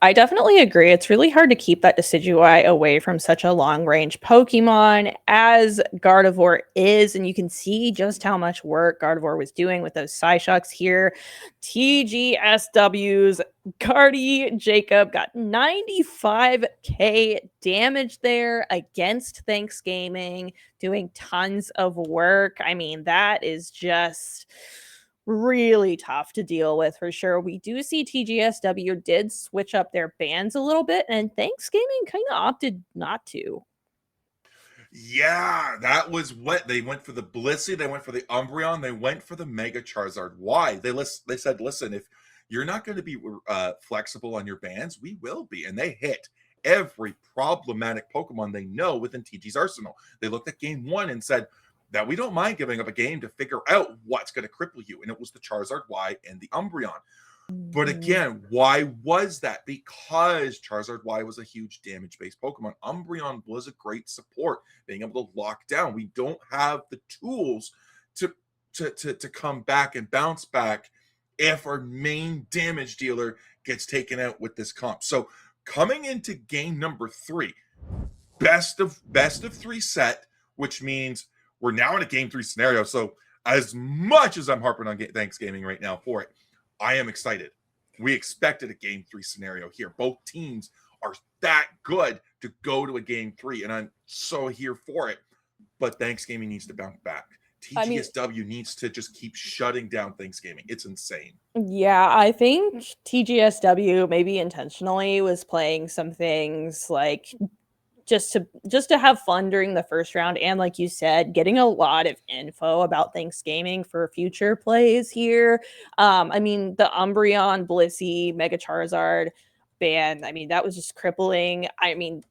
I definitely agree. It's really hard to keep that Decidueye away from such a long-range Pokemon as Gardevoir is, and you can see just how much work Gardevoir was doing with those Psyshocs here. TGSW's Guardy Jacob got 95k damage there against Thanks Gaming, doing tons of work. I mean, that is just really tough to deal with for sure. We do see TGSW did switch up their bans a little bit, and Thanks Gaming kind of opted not to. Yeah, that was what they went for. The Blissey, they went for the Umbreon, they went for the Mega Charizard. Why? They said, listen, if you're not going to be flexible on your bans, we will be. And they hit every problematic Pokemon they know within TG's arsenal. They looked at game 1 and said that we don't mind giving up a game to figure out what's going to cripple you. And it was the Charizard Y and the Umbreon. But again, why was that? Because Charizard Y was a huge damage-based Pokemon. Umbreon was a great support, being able to lock down. We don't have the tools to come back and bounce back if our main damage dealer gets taken out with this comp. So coming into game number 3, best of 3 set, which means we're now in a game 3 scenario. So as much as I'm harping on Thanks Gaming right now for it, I am excited. We expected a game 3 scenario here. Both teams are that good to go to a game 3, and I'm so here for it. But Thanks Gaming needs to bounce back. TGSW needs to just keep shutting down Thanks Gaming. It's insane. Yeah, I think TGSW maybe intentionally was playing some things like just to have fun during the first round, and like you said, getting a lot of info about Thanks Gaming for future plays here. I mean, the Umbreon, Blissey, Mega Charizard ban, I mean, that was just crippling. I mean,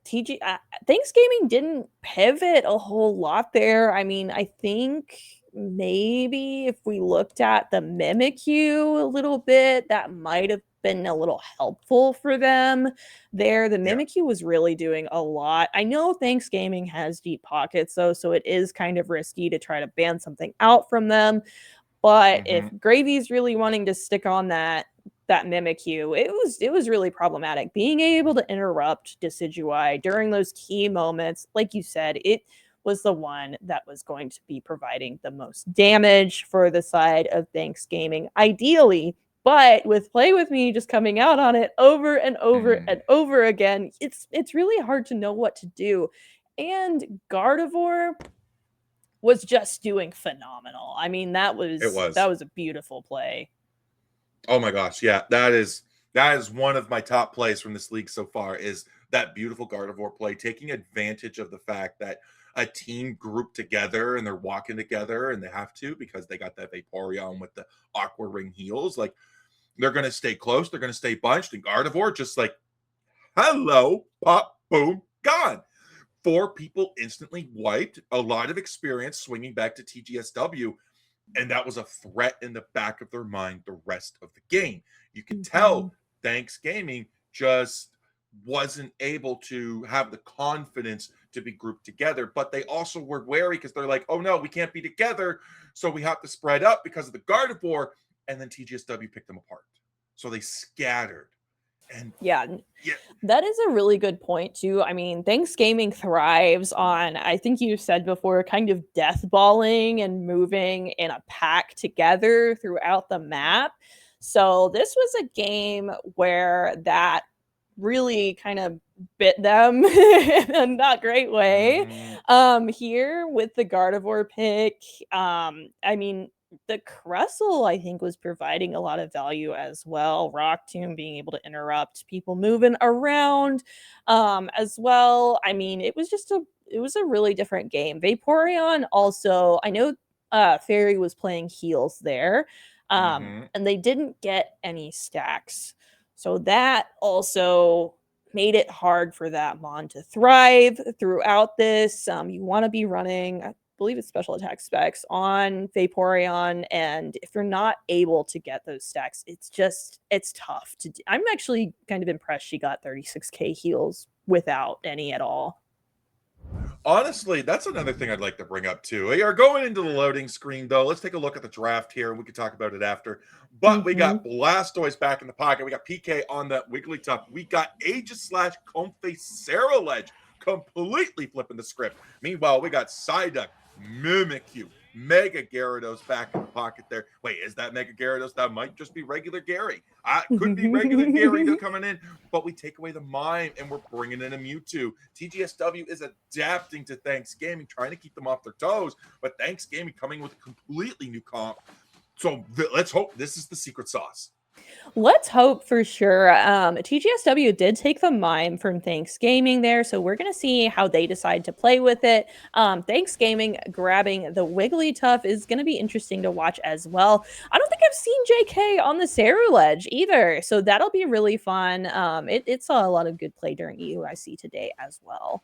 Thanks Gaming didn't pivot a whole lot there. I mean, I think maybe if we looked at the Mimikyu a little bit, that might have been a little helpful for them there. The Mimikyu was really doing a lot. I know Thanks Gaming has deep pockets though, so it is kind of risky to try to ban something out from them. But if Gravy's really wanting to stick on that Mimikyu, it was really problematic. Being able to interrupt Decidueye during those key moments, like you said, it was the one that was going to be providing the most damage for the side of Thanks Gaming, ideally. But with Play With Me just coming out on it over and over and over again, it's really hard to know what to do. And Gardevoir was just doing phenomenal. I mean, that It was was. a beautiful play. Oh my gosh, yeah, that is one of my top plays from this league so far. Is that beautiful Gardevoir play, taking advantage of the fact that a team grouped together and they're walking together and they have to because they got that Vaporeon with the Aqua Ring heals. Like they're going to stay close, they're going to stay bunched, and Gardevoir just like, hello, pop, boom, gone. 4 people instantly wiped. A lot of experience swinging back to TGSW, and that was a threat in the back of their mind the rest of the game. You could tell Thanks Gaming just wasn't able to have the confidence to be grouped together, but they also were wary because they're like, oh no, we can't be together, so we have to spread up because of the Gardevoir, and then TGSW picked them apart. So they scattered. And yeah, yeah, that is a really good point too. I mean, Thanks Gaming thrives on, I think you said before, kind of death balling and moving in a pack together throughout the map. So this was a game where that really kind of bit them in a not great way. Here with the Gardevoir pick, I mean, the Crustle, I think, was providing a lot of value as well. Rock Tomb being able to interrupt people moving around as well. I mean, it was a really different game. Vaporeon also, I know Fairy was playing heals there, and they didn't get any stacks. So that also made it hard for that Mon to thrive throughout this. You want to be running, I believe it's special attack specs on Vaporeon, and if you're not able to get those stacks, it's tough to do. I'm actually kind of impressed she got 36k heals without any at all. honestly, that's another thing I'd like to bring up too. We are going into the loading screen though. Let's take a look at the draft here. We can talk about it after. But we got Blastoise back in the pocket. We got PK on the Wigglytuff. We got Aegis / Comfey Ceruledge completely flipping the script. Meanwhile, we got Psyduck, Mimikyu, Mega Gyarados back in the pocket there. Wait, is that Mega Gyarados? That might just be regular Gary. Could be regular Gary coming in, but we take away the mime and we're bringing in a Mewtwo. TGSW is adapting to Thanks Gaming, trying to keep them off their toes, but Thanks Gaming coming with a completely new comp. So let's hope this is the secret sauce. Let's hope for sure. TGSW did take the mime from Thanks Gaming there, so we're going to see how they decide to play with it. Thanks Gaming grabbing the Wigglytuff is going to be interesting to watch as well. I don't think I've seen JK on the Ceruledge either, so that'll be really fun. It saw a lot of good play during EUIC today as well.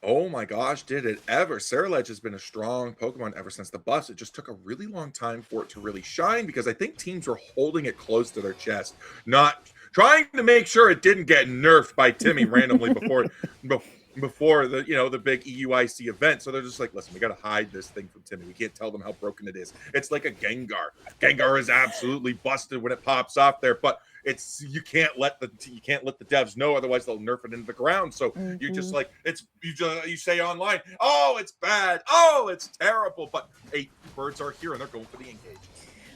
Oh my gosh, did it ever? Ceruledge has been a strong Pokemon ever since the buffs. It just took a really long time for it to really shine because I think teams were holding it close to their chest, not trying to make sure it didn't get nerfed by Timmy randomly before the big EUIC event. So they're just like, listen, we got to hide this thing from Timmy. We can't tell them how broken it is. It's like a Gengar. Gengar is absolutely busted when it pops off there, but you can't let the devs know, otherwise they'll nerf it into the ground. So you're just like, you say online, oh, it's bad, oh, it's terrible, but hey, birds are here and they're going for the engage.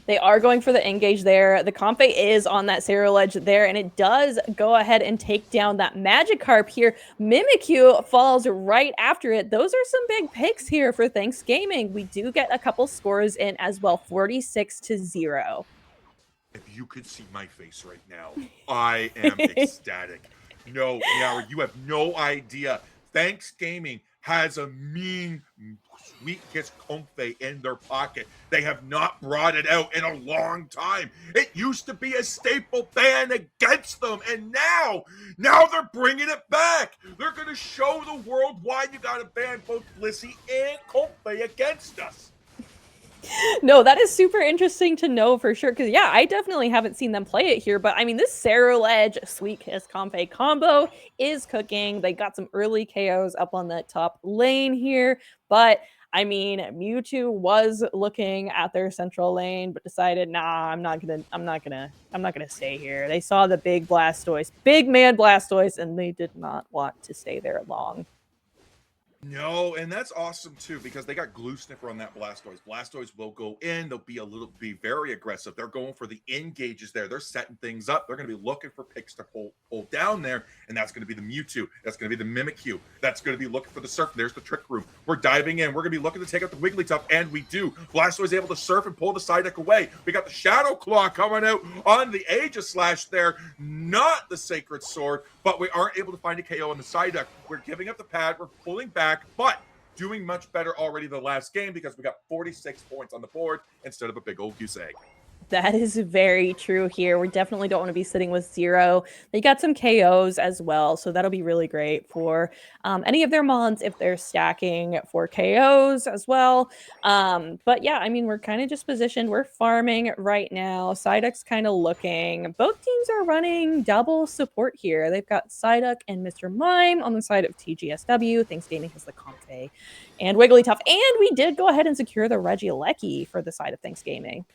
They are going for the engage there. The Comfey is on that Ceruledge there, and it does go ahead and take down that Magikarp here. Mimikyu falls right after it. Those are some big picks here for Thanks Gaming. We do get a couple scores in as well, 46-0. If you could see my face right now, I am ecstatic. No, Meowri, you have no idea. Thanks Gaming has a mean Sweet Kiss Comfey in their pocket. They have not brought it out in a long time. It used to be a staple ban against them, and now they're bringing it back. They're going to show the world why you got to ban both Blissey and Comfey against us. No, that is super interesting to know for sure. Because, yeah, I definitely haven't seen them play it here. But, I mean, this Ceruledge Sweet Kiss Comfey combo is cooking. They got some early KOs up on that top lane here. But, I mean, Mewtwo was looking at their central lane, but decided, nah, I'm not gonna stay here. They saw the big man Blastoise, and they did not want to stay there long. No, and that's awesome too because they got Glue Sniffer on that Blastoise. Blastoise will go in. They'll be very aggressive. They're going for the engages there. They're setting things up. They're going to be looking for picks to pull down there, and that's going to be the Mewtwo. That's going to be the Mimikyu. That's going to be looking for the Surf. There's the Trick Room. We're diving in. We're going to be looking to take out the Wigglytuff, and we do. Blastoise able to surf and pull the Psyduck away. We got the Shadow Claw coming out on the Aegislash there. Not the Sacred Sword, but we aren't able to find a KO on the Psyduck. We're giving up the pad. We're pulling back, but doing much better already the last game because we got 46 points on the board instead of a big old goose egg. That is very true here. We definitely don't want to be sitting with 0. They got some KOs as well, so that'll be really great for any of their mons if they're stacking for KOs as well. But yeah, I mean, we're kind of just positioned. We're farming right now. Psyduck's kind of looking. Both teams are running double support here. They've got Psyduck and Mr. Mime on the side of TGSW. Thanksgiving has the Comfey and Wigglytuff. And we did go ahead and secure the Regieleki for the side of Thanksgiving.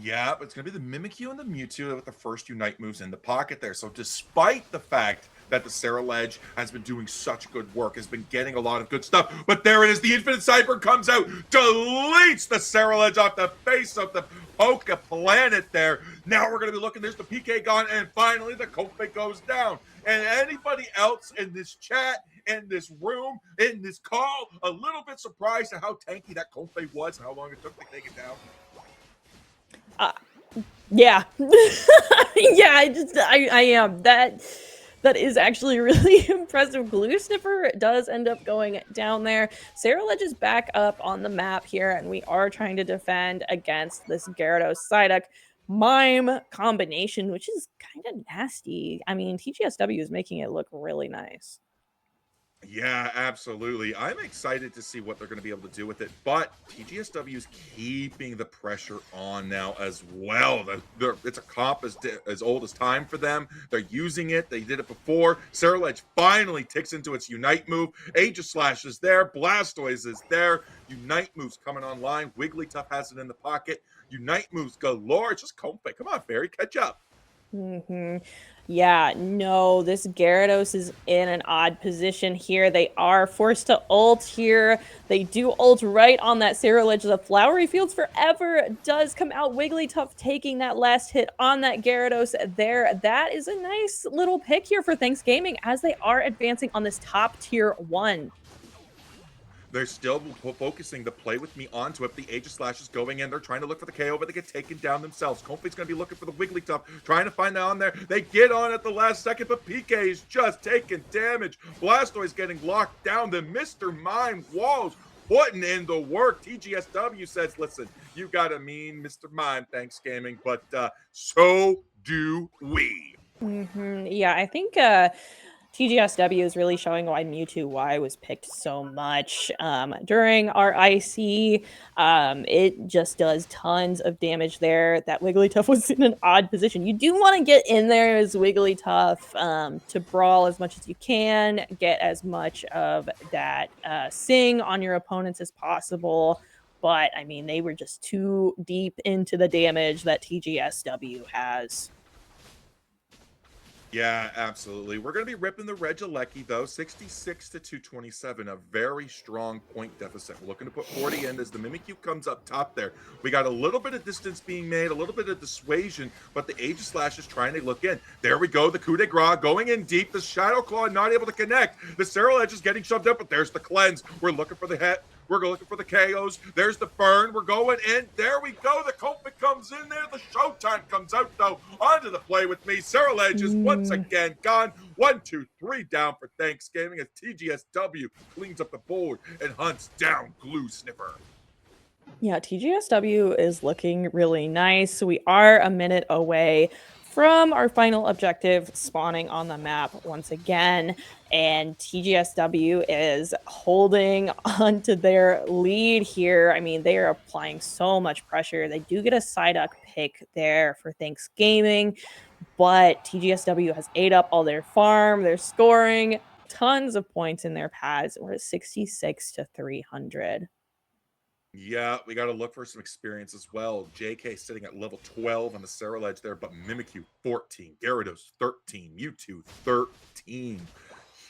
Yeah, but it's going to be the Mimikyu and the Mewtwo with the first Unite moves in the pocket there. So despite the fact that the Ceruledge has been doing such good work, has been getting a lot of good stuff, but there it is. The Infinite Cyber comes out, deletes the Ceruledge off the face of the Poke Planet there. Now we're going to be looking. There's the PK gone, and finally the Comfey goes down. And anybody else in this chat, in this room, in this call, a little bit surprised at how tanky that Comfey was and how long it took to take it down? Yeah. Yeah, I am. That is actually really impressive. Glue Sniffer does end up going down there. Ceruledge is back up on the map here, and we are trying to defend against this Gyarados Psyduck Mime combination, which is kind of nasty. I mean, TGSW is making it look really nice. Yeah, absolutely. I'm excited to see what they're going to be able to do with it, but TGSW is keeping the pressure on now as well. It's a comp as old as time for them. They're using it. They did it before. Ceruledge finally ticks into its Unite move. Aegislash is there. Blastoise is there. Unite moves coming online. Wigglytuff has it in the pocket. Unite moves galore. It's just Comfey. Come on, Fairy, catch up. Yeah, no, this Gyarados is in an odd position here. They are forced to ult here. They do ult right on that Ceruledge. The Flowery Fields Forever does come out. Wigglytuff taking that last hit on that Gyarados there. That is a nice little pick here for Thanksgiving as they are advancing on this top tier 1. They're still focusing the play with me onto it. The Aegislash is going in. They're trying to look for the KO, but they get taken down themselves. Comfey's going to be looking for the Wigglytuff, trying to find that on there. They get on at the last second, but PK is just taking damage. Blastoise getting locked down. The Mr. Mime walls putting in the work. TGSW says, listen, you got a mean Mr. Mime, Thanksgiving, but so do we. Yeah, I think TGSW is really showing why Mewtwo Y was picked so much. During our IC, it just does tons of damage there. That Wigglytuff was in an odd position. You do want to get in there as Wigglytuff to brawl as much as you can, get as much of that Sing on your opponents as possible. But, I mean, they were just too deep into the damage that TGSW has. Yeah, absolutely. We're going to be ripping the Regieleki, though. 66 to 227, a very strong point deficit. We're looking to put 40 in as the Mimikyu comes up top there. We got a little bit of distance being made, a little bit of dissuasion, but the Aegislash is trying to look in. There we go, the coup de grace going in deep. The Shadow Claw not able to connect. The Ceruledge is getting shoved up, but there's the cleanse. We're looking for the hit. We're looking for the KOs. There's the burn. We're going in. There we go. The Comfey comes in there. The Showtime comes out, though. Onto the play with me. Ceruledge is once again gone. 1, 2, 3 down for Thanksgiving as TGSW cleans up the board and hunts down Glue Sniffer. Yeah, TGSW is looking really nice. We are a minute away from our final objective spawning on the map once again, and TGSW is holding onto their lead here. I mean, they are applying so much pressure. They do get a Psyduck pick there for Thanksgiving, but TGSW has ate up all their farm. They're scoring tons of points in their pads. We're at 66 to 300. Yeah, we got to look for some experience as well. JK sitting at level 12 on the Ceruledge there, but Mimikyu 14, Gyarados 13, Mewtwo 13.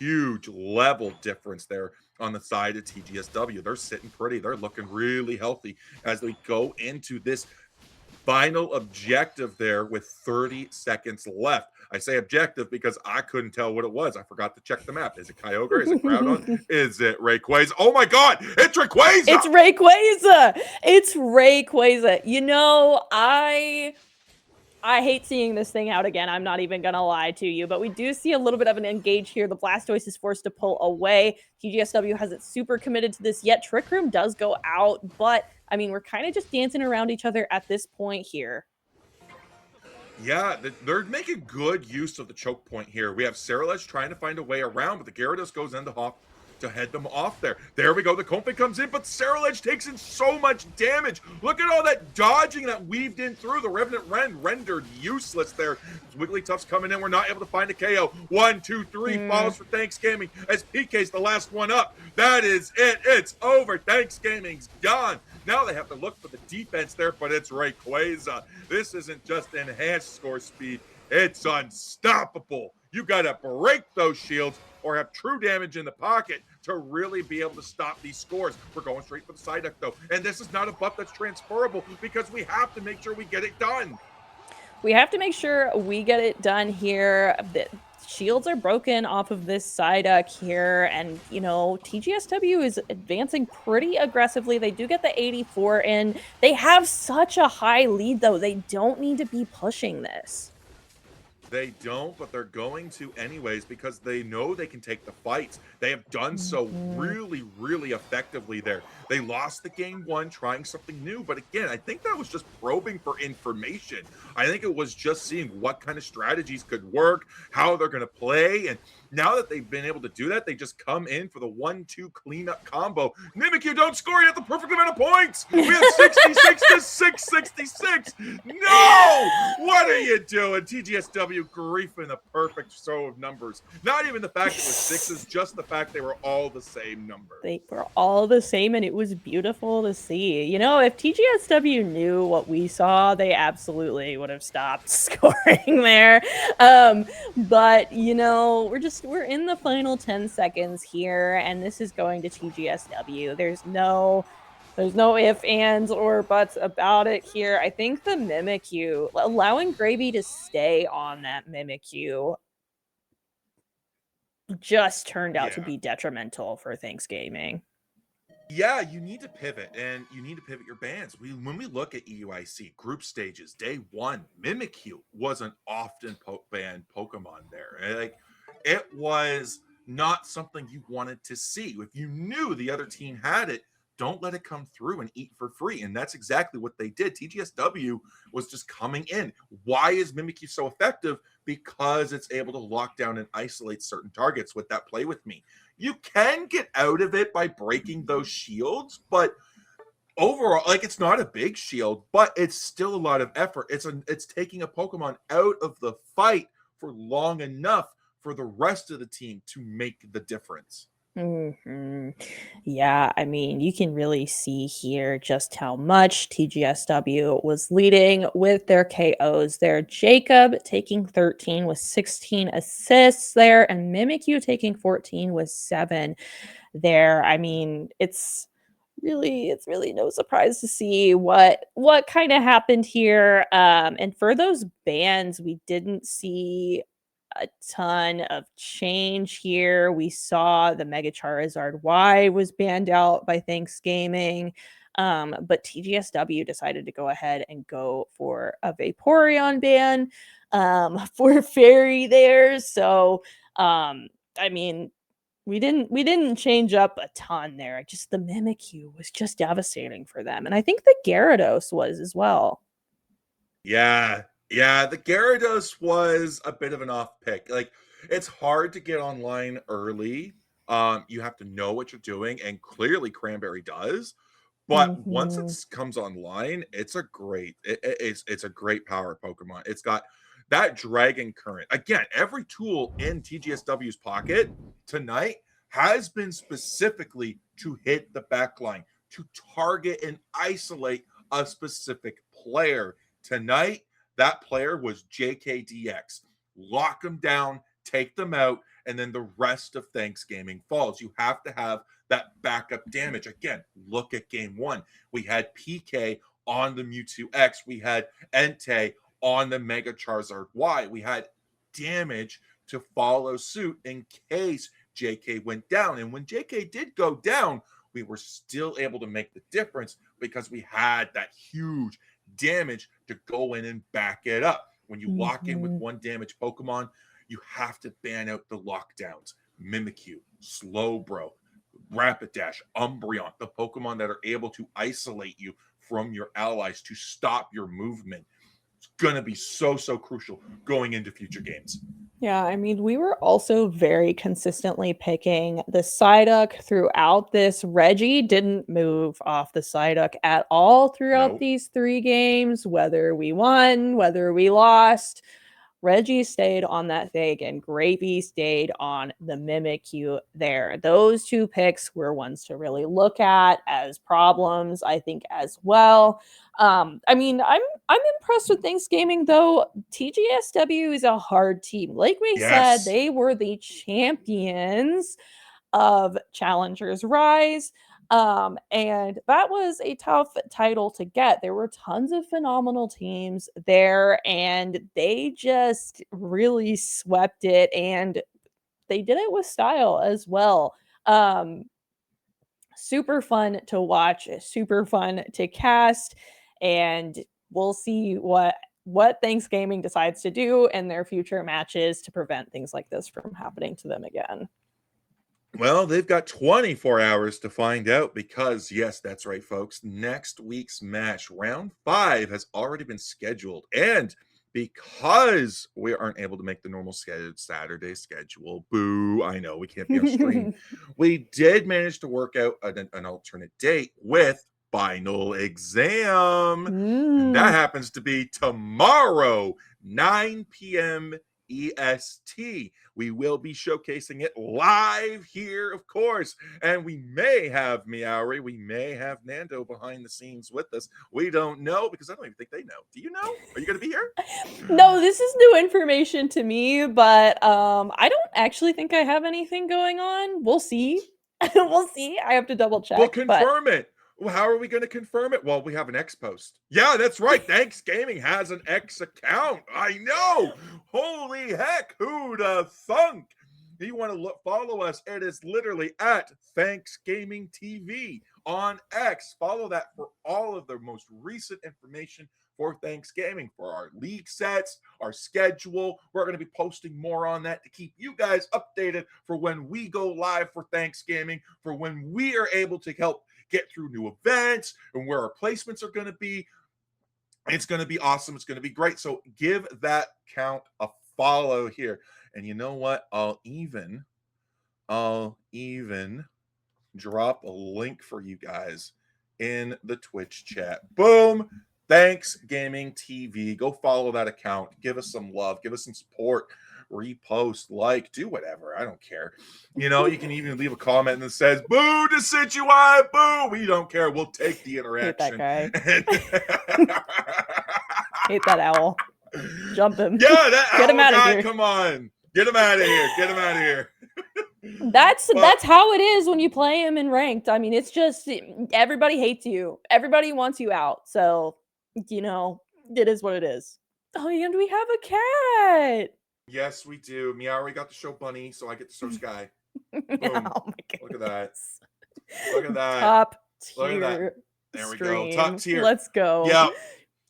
huge level difference there on the side of TGSW. They're sitting pretty. They're looking really healthy as we go into this final objective there with 30 seconds left. I say objective because I couldn't tell what it was. I forgot to check the map. Is it Kyogre? Is it Groudon? Is it Rayquaza? Oh my God, it's Rayquaza! It's Rayquaza! It's Rayquaza. You know, I hate seeing this thing out again. I'm not even going to lie to you, but we do see a little bit of an engage here. The Blastoise is forced to pull away. TGSW hasn't super committed to this yet. Trick Room does go out, but I mean, we're kind of just dancing around each other at this point here. Yeah, they're making good use of the choke point here. We have Ceruledge trying to find a way around, but the Gyarados goes in to head them off there. There we go. The Comfey comes in, but Ceruledge takes in so much damage. Look at all that dodging that weaved in through. The Revenant Ren rendered useless there. Wigglytuff's coming in. We're not able to find a KO. 1, 2, 3 falls for Thanksgiving as PK's the last one up. That is it. It's over. Thanksgiving's gone. Now they have to look for the defense there, but it's Rayquaza. This isn't just enhanced score speed. It's unstoppable. You got to break those shields or have true damage in the pocket to really be able to stop these scores. We're going straight for the Psyduck, though. And this is not a buff that's transferable because we have to make sure we get it done. We have to make sure we get it done here. The shields are broken off of this Psyduck here. And, you know, TGSW is advancing pretty aggressively. They do get the 84 in. They have such a high lead, though. They don't need to be pushing this. They don't, but they're going to anyways because they know they can take the fights. They have done so really, really effectively there. They lost the game one trying something new, but again, I think that was just probing for information. I think it was just seeing what kind of strategies could work, how they're going to play, and now that they've been able to do that, they just come in for the 1-2 cleanup combo. Mimikyu, don't score yet the perfect amount of points. We have 66 to 666. No! What are you doing? TGSW griefing the perfect show of numbers. Not even the fact it was sixes, just the fact they were all the same number. They were all the same, and it was beautiful to see. You know, if TGSW knew what we saw, they absolutely would have stopped scoring there. But, you know, we're in the final 10 seconds here, and this is going to TGSW. There's no ifs, ands, or buts about it here. I think the Mimikyu, allowing Gravy to stay on that Mimikyu just turned out to be detrimental for Thanksgiving. Yeah, you need to pivot, and you need to pivot your bans. When we look at EUIC group stages, day one, Mimikyu wasn't often banned Pokemon there. Like, it was not something you wanted to see. If you knew the other team had it, don't let it come through and eat for free. And that's exactly what they did. TGSW was just coming in. Why is Mimikyu so effective? Because it's able to lock down and isolate certain targets with that play with me. You can get out of it by breaking those shields, but overall, like, it's not a big shield, but it's still a lot of effort. It's taking a Pokemon out of the fight for long enough for the rest of the team to make the difference. Yeah, I mean, you can really see here just how much TGSW was leading with their KOs there. Jacob taking 13 with 16 assists there, and Mimikyu taking 14 with 7 there. I mean, it's really no surprise to see what kind of happened here. And for those bans, we didn't see a ton of change here. We saw the Mega Charizard Y was banned out by Thanksgiving, but TGSW decided to go ahead and go for a Vaporeon ban for Fairy there. So, I mean, we didn't change up a ton there. Just the Mimikyu was just devastating for them, and I think the Gyarados was as well. Yeah, the Gyarados was a bit of an off pick. Like, it's hard to get online early. You have to know what you're doing, and clearly Cranberry does. But once it comes online, it's a great it's a great power Pokemon. It's got that Dragon Current. Again, every tool in TGSW's pocket tonight has been specifically to hit the backline, to target and isolate a specific player. Tonight, that player was JKDX. Lock them down, take them out, and then the rest of Thanksgiving falls. You have to have that backup damage. Again, look at game 1. We had PK on the Mewtwo X. We had Entei on the Mega Charizard Y. We had damage to follow suit in case JK went down. And when JK did go down, we were still able to make the difference because we had that huge damage to go in and back it up. When you lock in with one damage Pokemon, you have to ban out the lockdowns. Mimikyu, Slowbro, Rapidash, Umbreon, the Pokemon that are able to isolate you from your allies to stop your movement. It's going to be so crucial going into future games. Yeah, I mean, we were also very consistently picking the Psyduck throughout this. Reggie didn't move off the Psyduck at all throughout these 3 games, whether we won, whether we lost. Reggie stayed on that thing, and Gravy stayed on the Mimikyu there. Those 2 picks were ones to really look at as problems, I think, as well. I mean, I'm impressed with Thanksgiving, though. TGSW is a hard team. Like we said, they were the champions of Challengers Rise. And that was a tough title to get. There were tons of phenomenal teams there, and they just really swept it, and they did it with style as well. Super fun to watch, super fun to cast, and we'll see what Thanksgiving decides to do in their future matches to prevent things like this from happening to them again. Well, they've got 24 hours to find out because, yes, that's right, folks. Next week's match, round 5, has already been scheduled. And because we aren't able to make the normal Saturday schedule, boo, I know we can't be on stream, we did manage to work out an alternate date with final exam. And that happens to be tomorrow, 9 p.m. EST. We will be showcasing it live here, of course, and we may have Meowri, we may have Nando behind the scenes with us. We don't know because I don't even think they know. Do you know? Are you going to be here? No, this is new information to me, but I don't actually think I have anything going on. We'll see. We'll see. I have to double check. We'll confirm it. Well, how are we going to confirm it? Well, we have an X post. Yeah, that's right. Thanksgiving has an X account. I know. Holy heck. Who'd have thunk? You want to follow us? It is literally at Thanksgiving TV on X. Follow that for all of the most recent information for Thanksgiving, for our league sets, our schedule. We're going to be posting more on that to keep you guys updated for when we go live for Thanksgiving, for when we are able to help get through new events and where our placements are going to be. It's going to be awesome. It's going to be great. So give that count a follow here. And you know what? I'll even drop a link for you guys in the Twitch chat. Boom. Thanksgiving TV. Go follow that account. Give us some love. Give us some support. Repost, like, do whatever. I don't care. You know, you can even leave a comment that says, boo to Tgswiiwagaa, boo. We don't care. We'll take the interaction. Hate that guy. Hate that owl. Jump him. Yeah, that Get him out of here. Come on. Get him out of here. Get him out of here. That's how it is when you play him in ranked. I mean, it's just everybody hates you. Everybody wants you out. So, you know, it is what it is. Oh, and we have a cat. Yes, we do. Meowri got to show Bunny, so I get to show Sky. Oh my goodness. Look at that. Look at that. Top Look tier. at that. There stream. we go. Top tier. Let's go.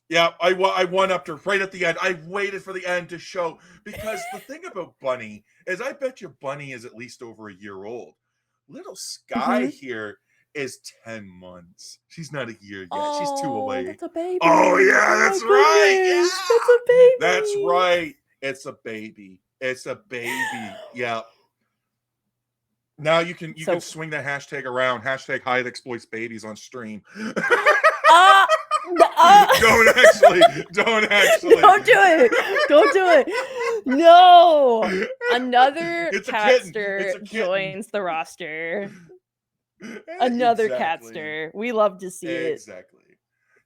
Yeah. I won up to right at the end. I waited for the end to show because the thing about Bunny is I bet your Bunny is at least over a year old. Little Sky here is 10 months. She's not a year yet. She's 2 away. That's a baby. Oh yeah, that's right. Yeah. That's a baby. That's right. It's a baby. It's a baby. Yeah. Now you can swing that hashtag around. Hashtag Hyatt exploits babies on stream. Don't actually. Don't do it. No. Another catster joins the roster. Another catster. We love to see it.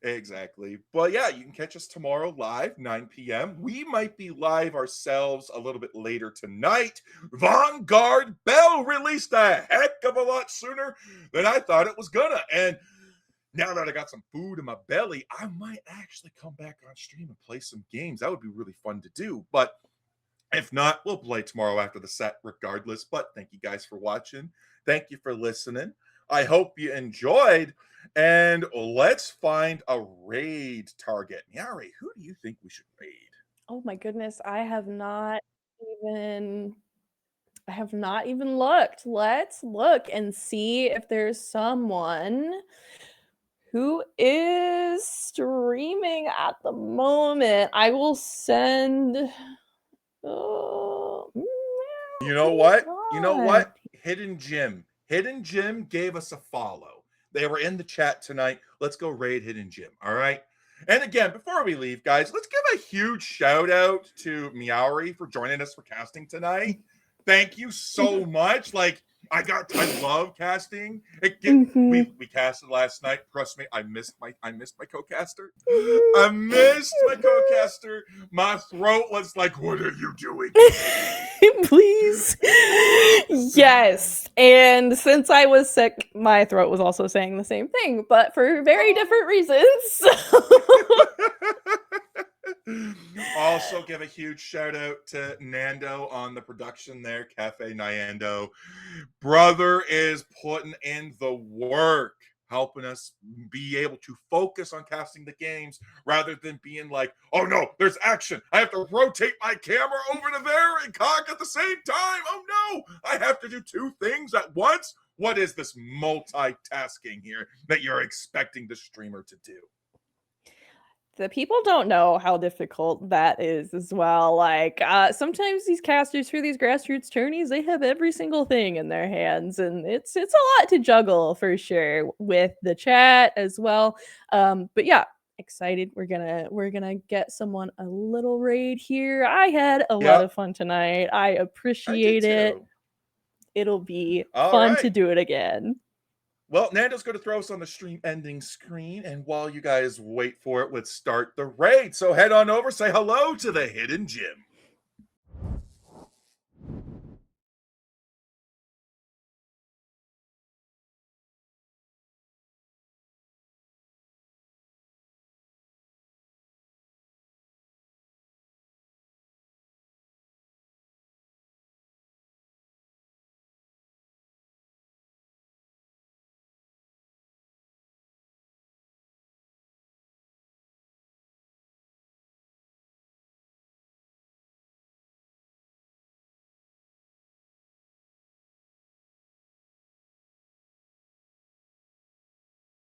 Exactly. But yeah, you can catch us tomorrow live, 9 p.m. We might be live ourselves a little bit later tonight. Vanguard Bell released a heck of a lot sooner than I thought it was gonna. And now that I got some food in my belly, I might actually come back on stream and play some games. That would be really fun to do. But if not, we'll play tomorrow after the set regardless. But thank you guys for watching. Thank you for listening. I hope you enjoyed. And let's find a raid target. Meowri, who do you think we should raid? Oh my goodness, I have not even looked. Let's look and see if there's someone who is streaming at the moment. I will send. Oh, You know what? You know what? Hidden Jim. Hidden Jim gave us a follow. They were in the chat tonight. Let's go raid Hidden Jim. All right. And again, before we leave, guys, let's give a huge shout out to Meowri for joining us for casting tonight. Thank you so much. Like, I love casting. We casted last night. Trust me, I missed my co-caster. I missed my co-caster. My throat was like, what are you doing? Please. Yes. And since I was sick, my throat was also saying the same thing, but for very different reasons. Also, give a huge shout out to Nando on the production there, Cafe Nyando. Brother is putting in the work, helping us be able to focus on casting the games rather than being like, oh no, there's action. I have to rotate my camera over to there and cock at the same time. Oh no, I have to do two things at once. What is this multitasking here that you're expecting the streamer to do? The people don't know how difficult that is as well. Like, sometimes these casters for these grassroots tourneys, they have every single thing in their hands, and it's a lot to juggle for sure with the chat as well. But yeah, excited. We're gonna get someone a little raid here. I had a lot of fun tonight. I appreciate it. It'll be fun to do it again. Well, Nando's going to throw us on the stream ending screen. And while you guys wait for it, let's start the raid. So head on over, say hello to the Hidden Jim.